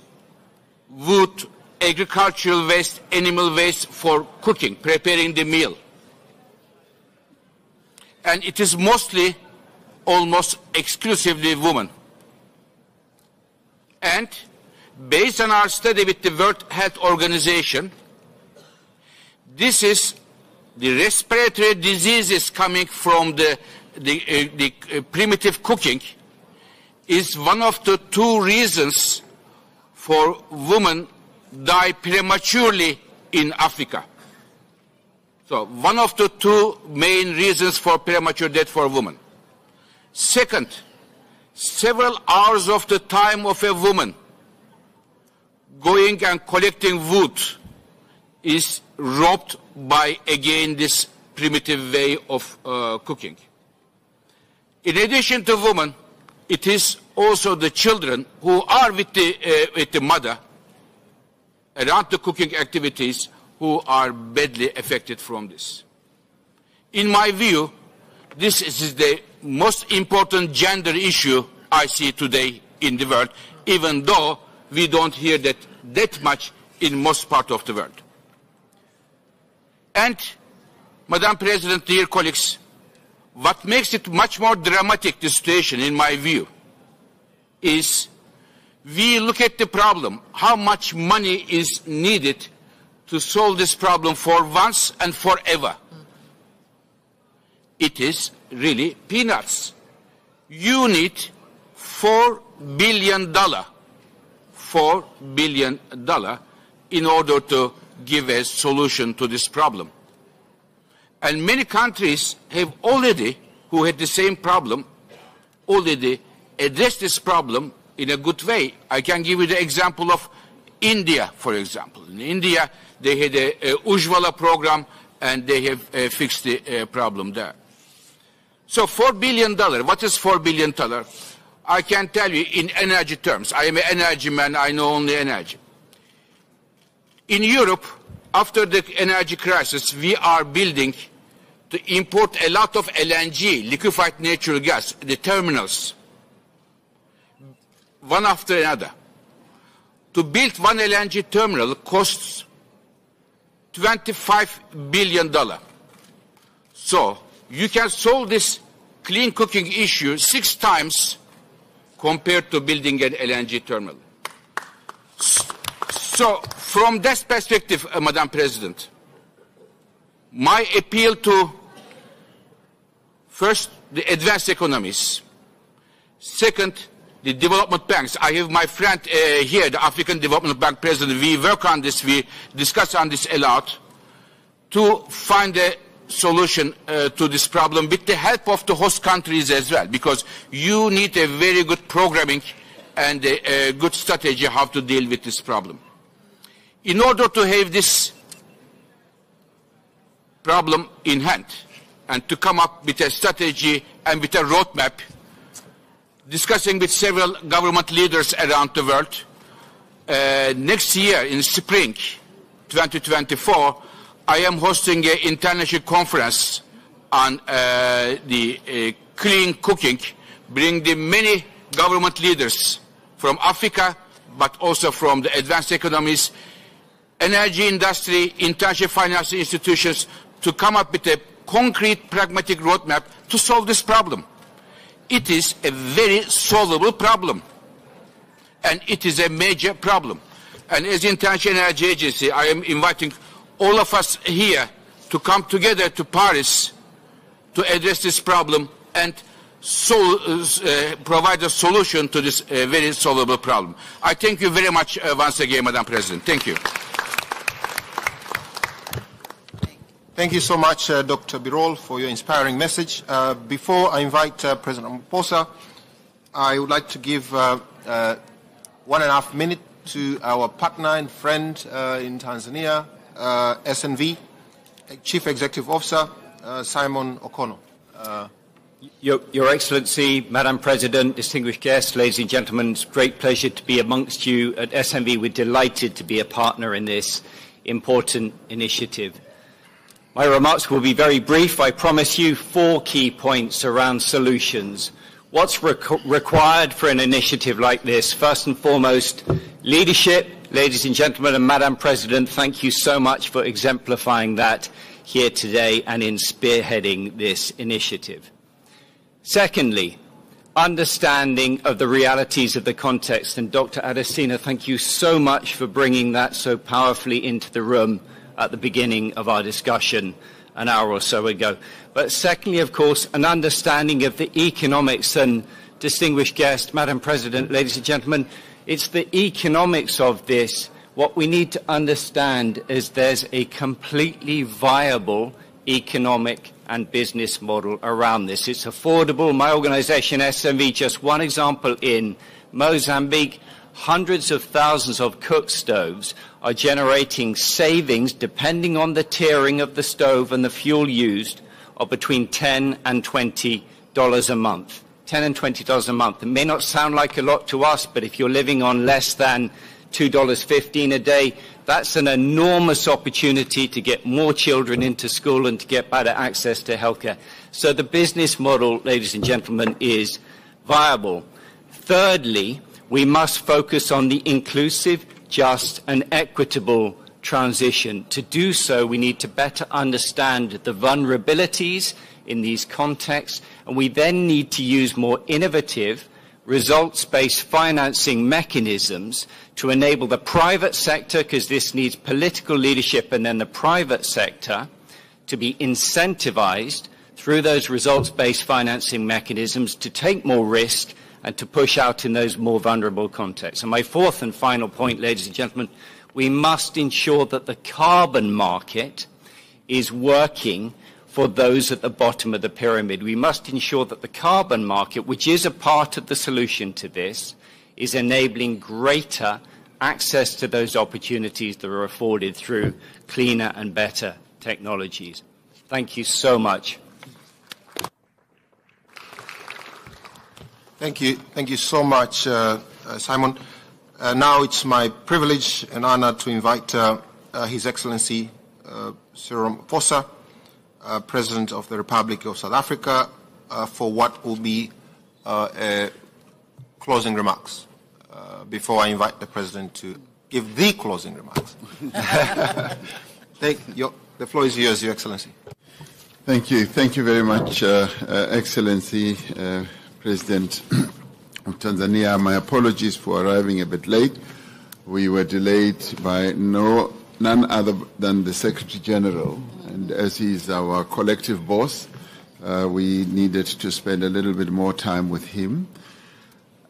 wood, agricultural waste, animal waste for cooking, preparing the meal. And it is mostly, almost exclusively women. And based on our study with the World Health Organization, this is the respiratory diseases coming from the primitive cooking is one of the 2 reasons for women die prematurely in Africa. So one of the 2 main reasons for premature death for women. Second, several hours of the time of a woman going and collecting wood is robbed by, again, this primitive way of cooking. In addition to women, it is also the children who are with the mother around the cooking activities who are badly affected from this. In my view, this is the most important gender issue I see today in the world, even though we don't hear that much in most part of the world. And, Madam President, dear colleagues, what makes it much more dramatic, the situation, in my view, is we look at the problem, how much money is needed to solve this problem for once and forever. It is really peanuts. You need $4 billion. $4 billion in order to give a solution to this problem. And many countries have already, who had the same problem, already addressed this problem in a good way. I can give you the example of India, for example. In India, they had a Ujjwala program, and they have fixed the problem there. So $4 billion, what is $4 billion? I can tell you in energy terms. I am an energy man, I know only energy. In Europe, after the energy crisis, we are building to import a lot of LNG, liquefied natural gas, the terminals, one after another. To build one LNG terminal costs $25 billion. So you can solve this clean cooking issue 6 times compared to building an LNG terminal. So from that perspective, Madam President, my appeal to, first, the advanced economies, second, the development banks. I have my friend here, the African Development Bank President. We work on this, we discuss on this a lot, to find a solution to this problem with the help of the host countries as well, because you need a very good programming and a good strategy how to deal with this problem. In order to have this problem in hand and to come up with a strategy and with a roadmap, discussing with several government leaders around the world, next year in spring 2024, I am hosting an international conference on the clean cooking, bring the many government leaders from Africa, but also from the advanced economies, energy industry, international financial institutions, to come up with a concrete, pragmatic roadmap to solve this problem. It is a very solvable problem, and it is a major problem. And as International Energy Agency, I am inviting all of us here to come together to Paris to address this problem and provide a solution to this very solvable problem. I thank you very much once again, Madam President. Thank you. Thank you so much, Dr. Birol, for your inspiring message. Before I invite President Ramaphosa, I would like to give 1.5 minutes to our partner and friend in Tanzania, SNV, Chief Executive Officer, Simon Okono. Your Excellency, Madam President, distinguished guests, ladies and gentlemen, it's a great pleasure to be amongst you at SNV. We're delighted to be a partner in this important initiative. My remarks will be very brief. I promise you 4 key points around solutions. What's required for an initiative like this? First and foremost, leadership. Ladies and gentlemen, and Madam President, thank you so much for exemplifying that here today and in spearheading this initiative. Secondly, understanding of the realities of the context. And Dr. Adesina, thank you so much for bringing that so powerfully into the room at the beginning of our discussion an hour or so ago. But secondly, of course, an understanding of the economics. And distinguished guest, Madam President, ladies and gentlemen, it's the economics of this. What we need to understand is there's a completely viable economic and business model around this. It's affordable. My organization, SMV, just one example, in Mozambique, hundreds of thousands of cook stoves are generating savings, depending on the tiering of the stove and the fuel used, of between $10 and $20 a month. $10 and $20 a month. It may not sound like a lot to us, but if you're living on less than $2.15 a day, that's an enormous opportunity to get more children into school and to get better access to healthcare. So the business model, ladies and gentlemen, is viable. Thirdly, we must focus on the inclusive, just, and equitable transition. To do so, we need to better understand the vulnerabilities in these contexts, and we then need to use more innovative, results-based financing mechanisms to enable the private sector, because this needs political leadership, and then the private sector to be incentivized through those results-based financing mechanisms to take more risk and to push out in those more vulnerable contexts. And my fourth and final point, ladies and gentlemen, we must ensure that the carbon market is working for those at the bottom of the pyramid. We must ensure that the carbon market, which is a part of the solution to this, is enabling greater access to those opportunities that are afforded through cleaner and better technologies. Thank you so much. Thank you so much, Simon. Now it's my privilege and honor to invite His Excellency Cyril Ramaphosa, President of the Republic of South Africa, for what will be closing remarks. Before I invite the President to give the closing remarks. The floor is yours, Your Excellency. Thank you. Thank you very much, Excellency, President of Tanzania. My apologies for arriving a bit late. We were delayed by none other than the Secretary General. And as he's our collective boss, we needed to spend a little bit more time with him.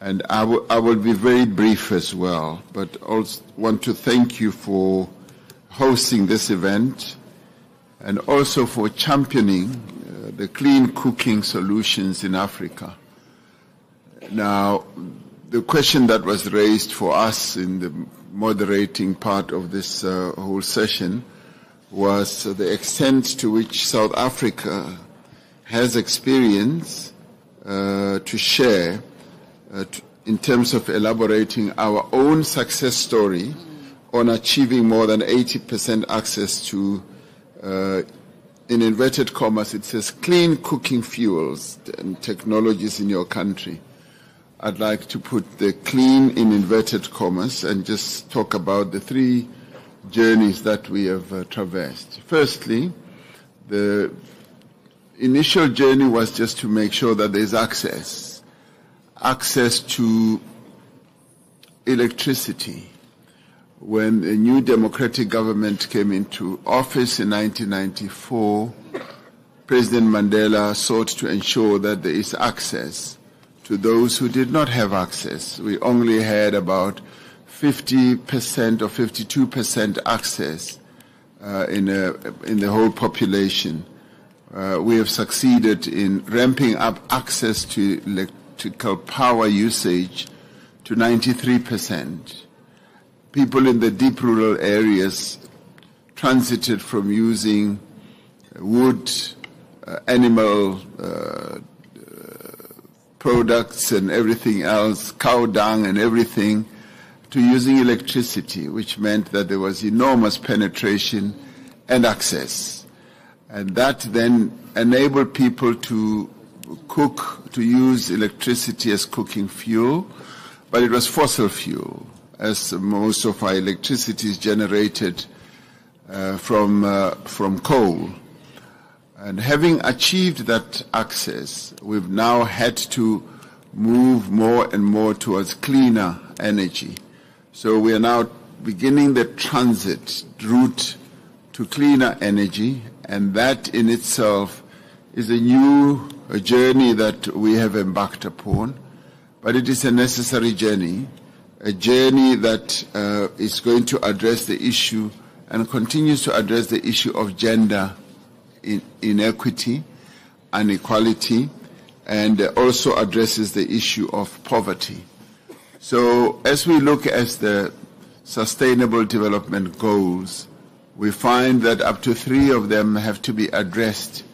And I will be very brief as well, but also want to thank you for hosting this event and also for championing the clean cooking solutions in Africa. Now, the question that was raised for us in the moderating part of this whole session was the extent to which South Africa has experience to share in terms of elaborating our own success story on achieving more than 80% access to, in inverted commas, it says clean cooking fuels and technologies in your country. I'd like to put the clean in inverted commas and just talk about the three journeys that we have traversed. Firstly, the initial journey was just to make sure that there's access to electricity. When a new democratic government came into office in 1994, President Mandela sought to ensure that there is access to those who did not have access. We only had about 50% or 52% access in the whole population. We have succeeded in ramping up access to electrical power usage to 93%. People in the deep rural areas transited from using wood, animal products and everything else, cow dung and everything, to using electricity, which meant that there was enormous penetration and access. And that then enabled people to cook, to use electricity as cooking fuel, but it was fossil fuel, as most of our electricity is generated from coal. And having achieved that access, we've now had to move more and more towards cleaner energy. So we are now beginning the transit route to cleaner energy, and that in itself is a journey that we have embarked upon, but it is a necessary journey, a journey that is going to address the issue and continues to address the issue of gender inequity, inequality, and also addresses the issue of poverty. So as we look at the Sustainable Development Goals, we find that up to 3 of them have to be addressed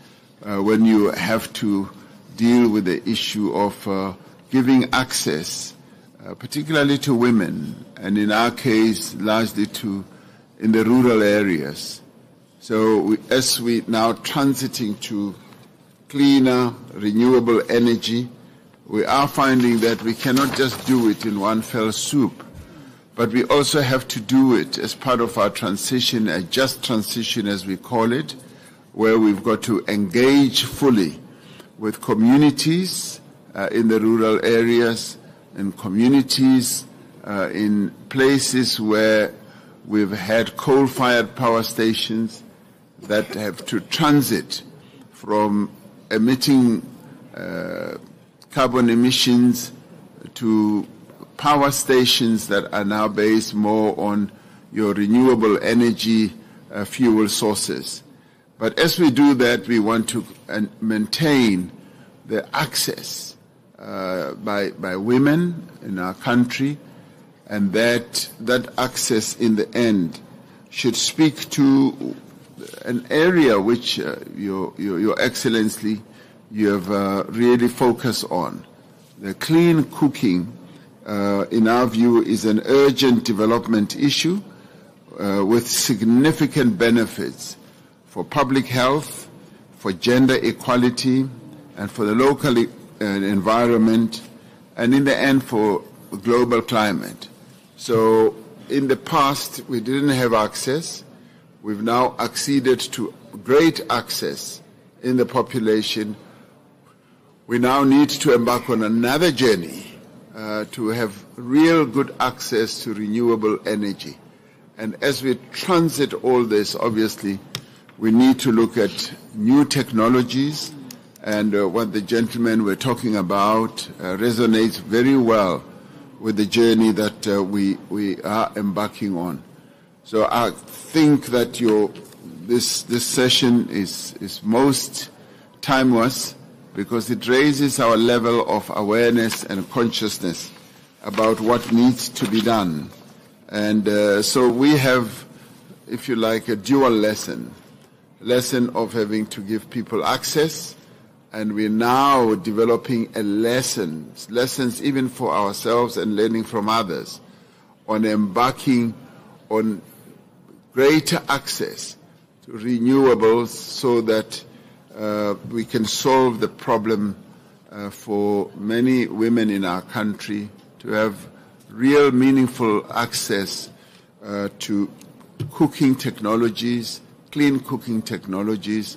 when you have to deal with the issue of giving access, particularly to women, and in our case, largely in the rural areas. So as we now transiting to cleaner, renewable energy, we are finding that we cannot just do it in one fell swoop, but we also have to do it as part of our transition, a just transition as we call it, where we've got to engage fully with communities in the rural areas and communities in places where we've had coal-fired power stations that have to transit from emitting carbon emissions to power stations that are now based more on your renewable energy fuel sources. But as we do that, we want to maintain the access by women in our country, and that access in the end should speak to an area which Your Excellency, you have really focused on. The clean cooking, in our view, is an urgent development issue with significant benefits for public health, for gender equality, and for the local environment, and in the end for global climate. So in the past, we didn't have access. We've now acceded to great access in the population. We now need to embark on another journey to have real good access to renewable energy. And as we transit all this, obviously, we need to look at new technologies, and what the gentlemen were talking about resonates very well with the journey that we are embarking on. So I think that this session is most timeless because it raises our level of awareness and consciousness about what needs to be done. And so we have, if you like, a dual lesson of having to give people access, and we're now developing lessons even for ourselves and learning from others on embarking on greater access to renewables so that we can solve the problem for many women in our country to have real meaningful access to cooking technologies, clean cooking technologies,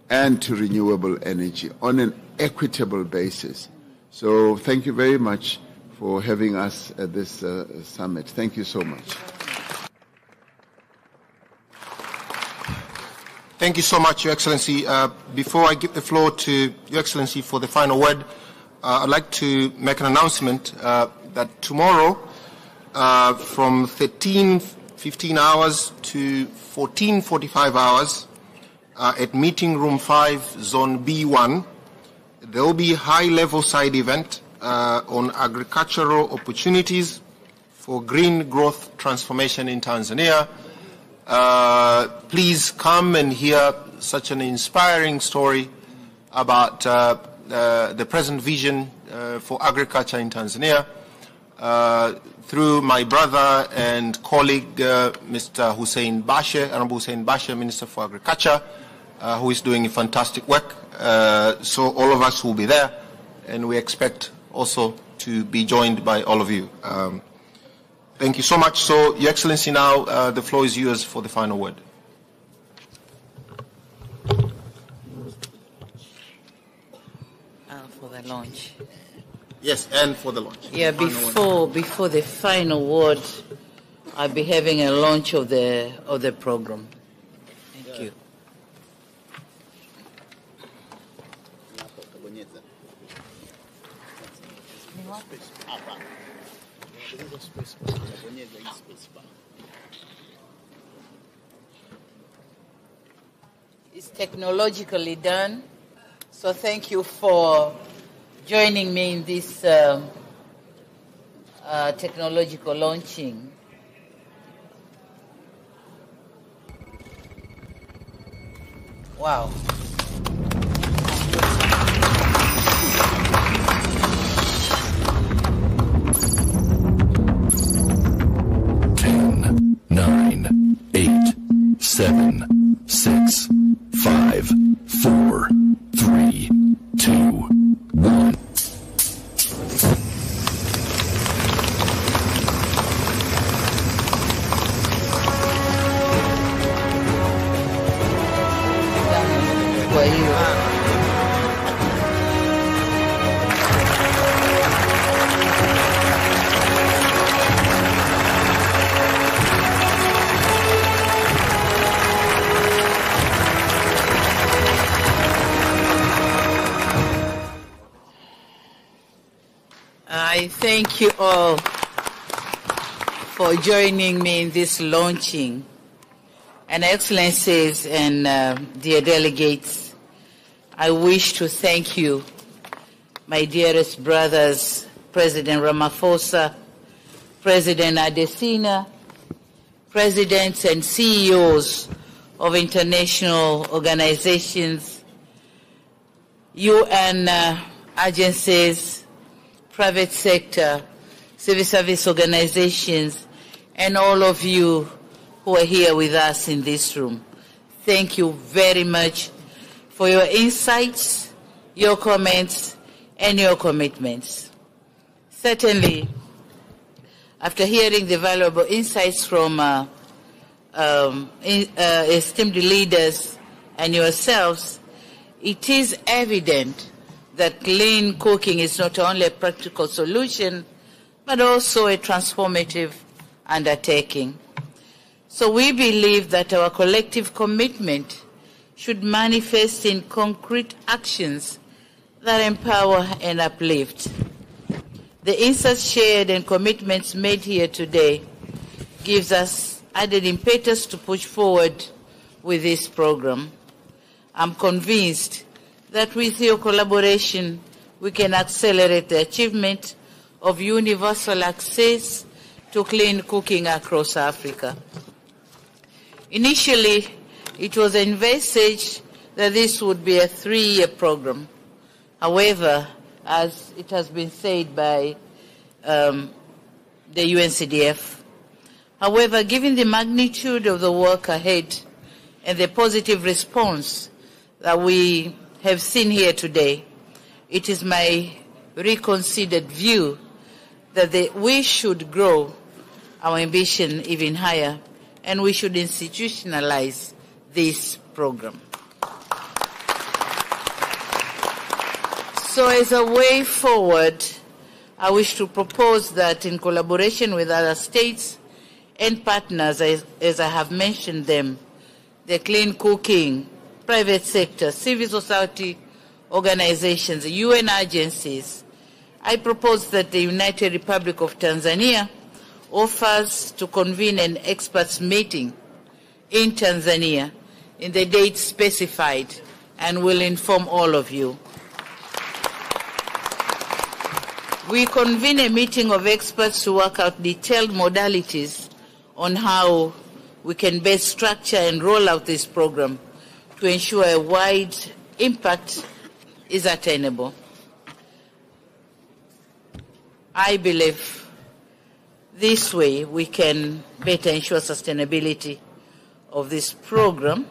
and to renewable energy on an equitable basis. So thank you very much for having us at this summit. Thank you so much. Thank you so much, Your Excellency. Before I give the floor to Your Excellency for the final word, I'd like to make an announcement that tomorrow from 13:15 hours to 14:45 hours at Meeting Room 5, Zone B1, there will be a high-level side event on agricultural opportunities for green growth transformation in Tanzania. Please come and hear such an inspiring story about the present vision for agriculture in Tanzania through my brother and colleague, Mr. Hussein Bashe, Honorable Hussein Bashe, Minister for Agriculture, who is doing fantastic work. So all of us will be there, and we expect also to be joined by all of you. Thank you so much. So, Your Excellency, now the floor is yours for the final word. For the launch. Yes, and for the launch. Yeah, before the final word, I'll be having a launch of the program. Thank you. It's technologically done, so thank you for joining me in this technological launching. Wow. Nine, 8, 7, 6, 5, 4, 3, 2, 1. I thank you all for joining me in this launching. And Excellencies and dear delegates, I wish to thank you, my dearest brothers, President Ramaphosa, President Adesina, presidents and CEOs of international organizations, UN agencies, private sector, civil service organizations, and all of you who are here with us in this room. Thank you very much for your insights, your comments, and your commitments. Certainly, after hearing the valuable insights from esteemed leaders and yourselves, it is evident that clean cooking is not only a practical solution, but also a transformative undertaking. So we believe that our collective commitment should manifest in concrete actions that empower and uplift. The insights shared and commitments made here today gives us added impetus to push forward with this program. I'm convinced that with your collaboration, we can accelerate the achievement of universal access to clean cooking across Africa. Initially, it was envisaged that this would be a 3-year program. However, as it has been said by the UNCDF, however, given the magnitude of the work ahead and the positive response that we have seen here today, it is my reconsidered view that we should grow our ambition even higher and we should institutionalize this program. So as a way forward, I wish to propose that in collaboration with other states and partners, as I have mentioned them, the clean cooking, private sector, civil society organizations, UN agencies, I propose that the United Republic of Tanzania offers to convene an experts meeting in Tanzania in the date specified and will inform all of you. We convene a meeting of experts to work out detailed modalities on how we can best structure and roll out this program to ensure a wide impact is attainable. I believe this way we can better ensure sustainability of this program,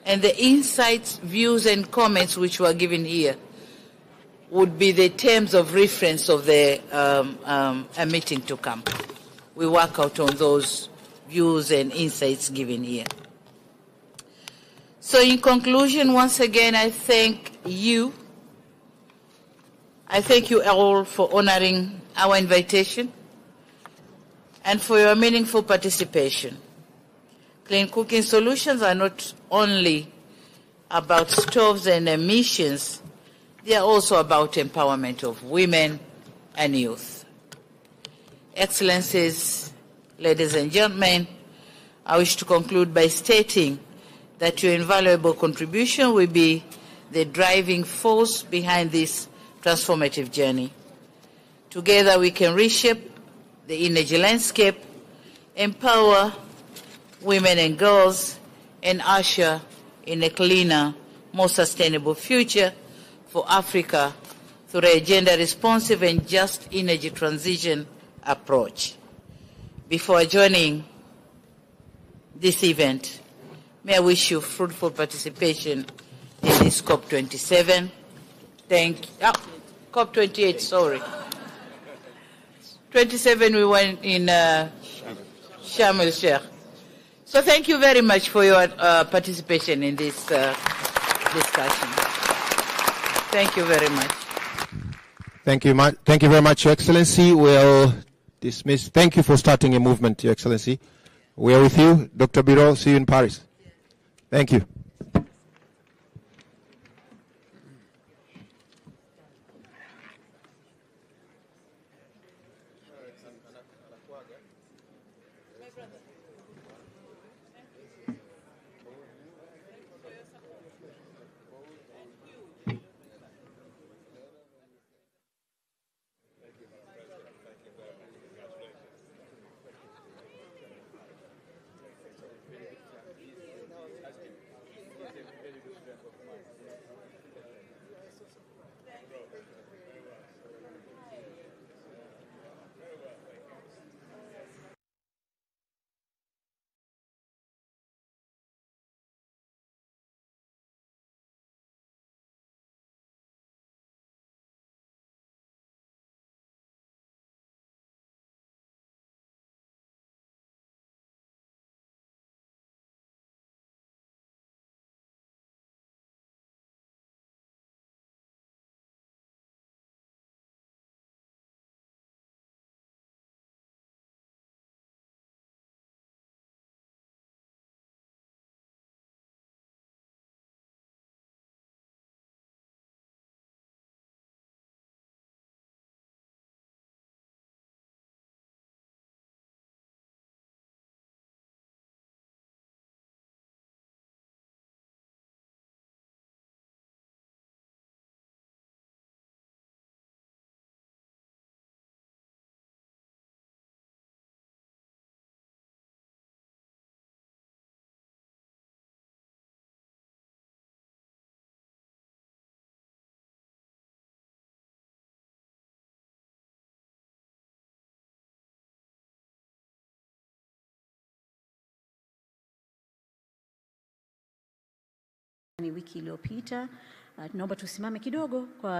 and the insights, views and comments which were given here would be the terms of reference of the meeting to come. We work out on those views and insights given here. So in conclusion, once again, I thank you. I thank you all for honoring our invitation and for your meaningful participation. Clean cooking solutions are not only about stoves and emissions, they are also about empowerment of women and youth. Excellencies, ladies and gentlemen, I wish to conclude by stating that your invaluable contribution will be the driving force behind this transformative journey. Together we can reshape the energy landscape, empower women and girls, and usher in a cleaner, more sustainable future for Africa through a gender-responsive and just energy transition approach. Before joining this event, may I wish you fruitful participation in this COP27. COP28, sorry. 27 we went in Sharm el-Sheikh. So thank you very much for your participation in this discussion. Thank you very much. Thank you very much, Your Excellency. We'll dismiss. Thank you for starting a movement, Your Excellency. We are with you. Dr. Biro, see you in Paris. Thank you. Ni wiki iliyopita. Naomba tusimame kidogo kwa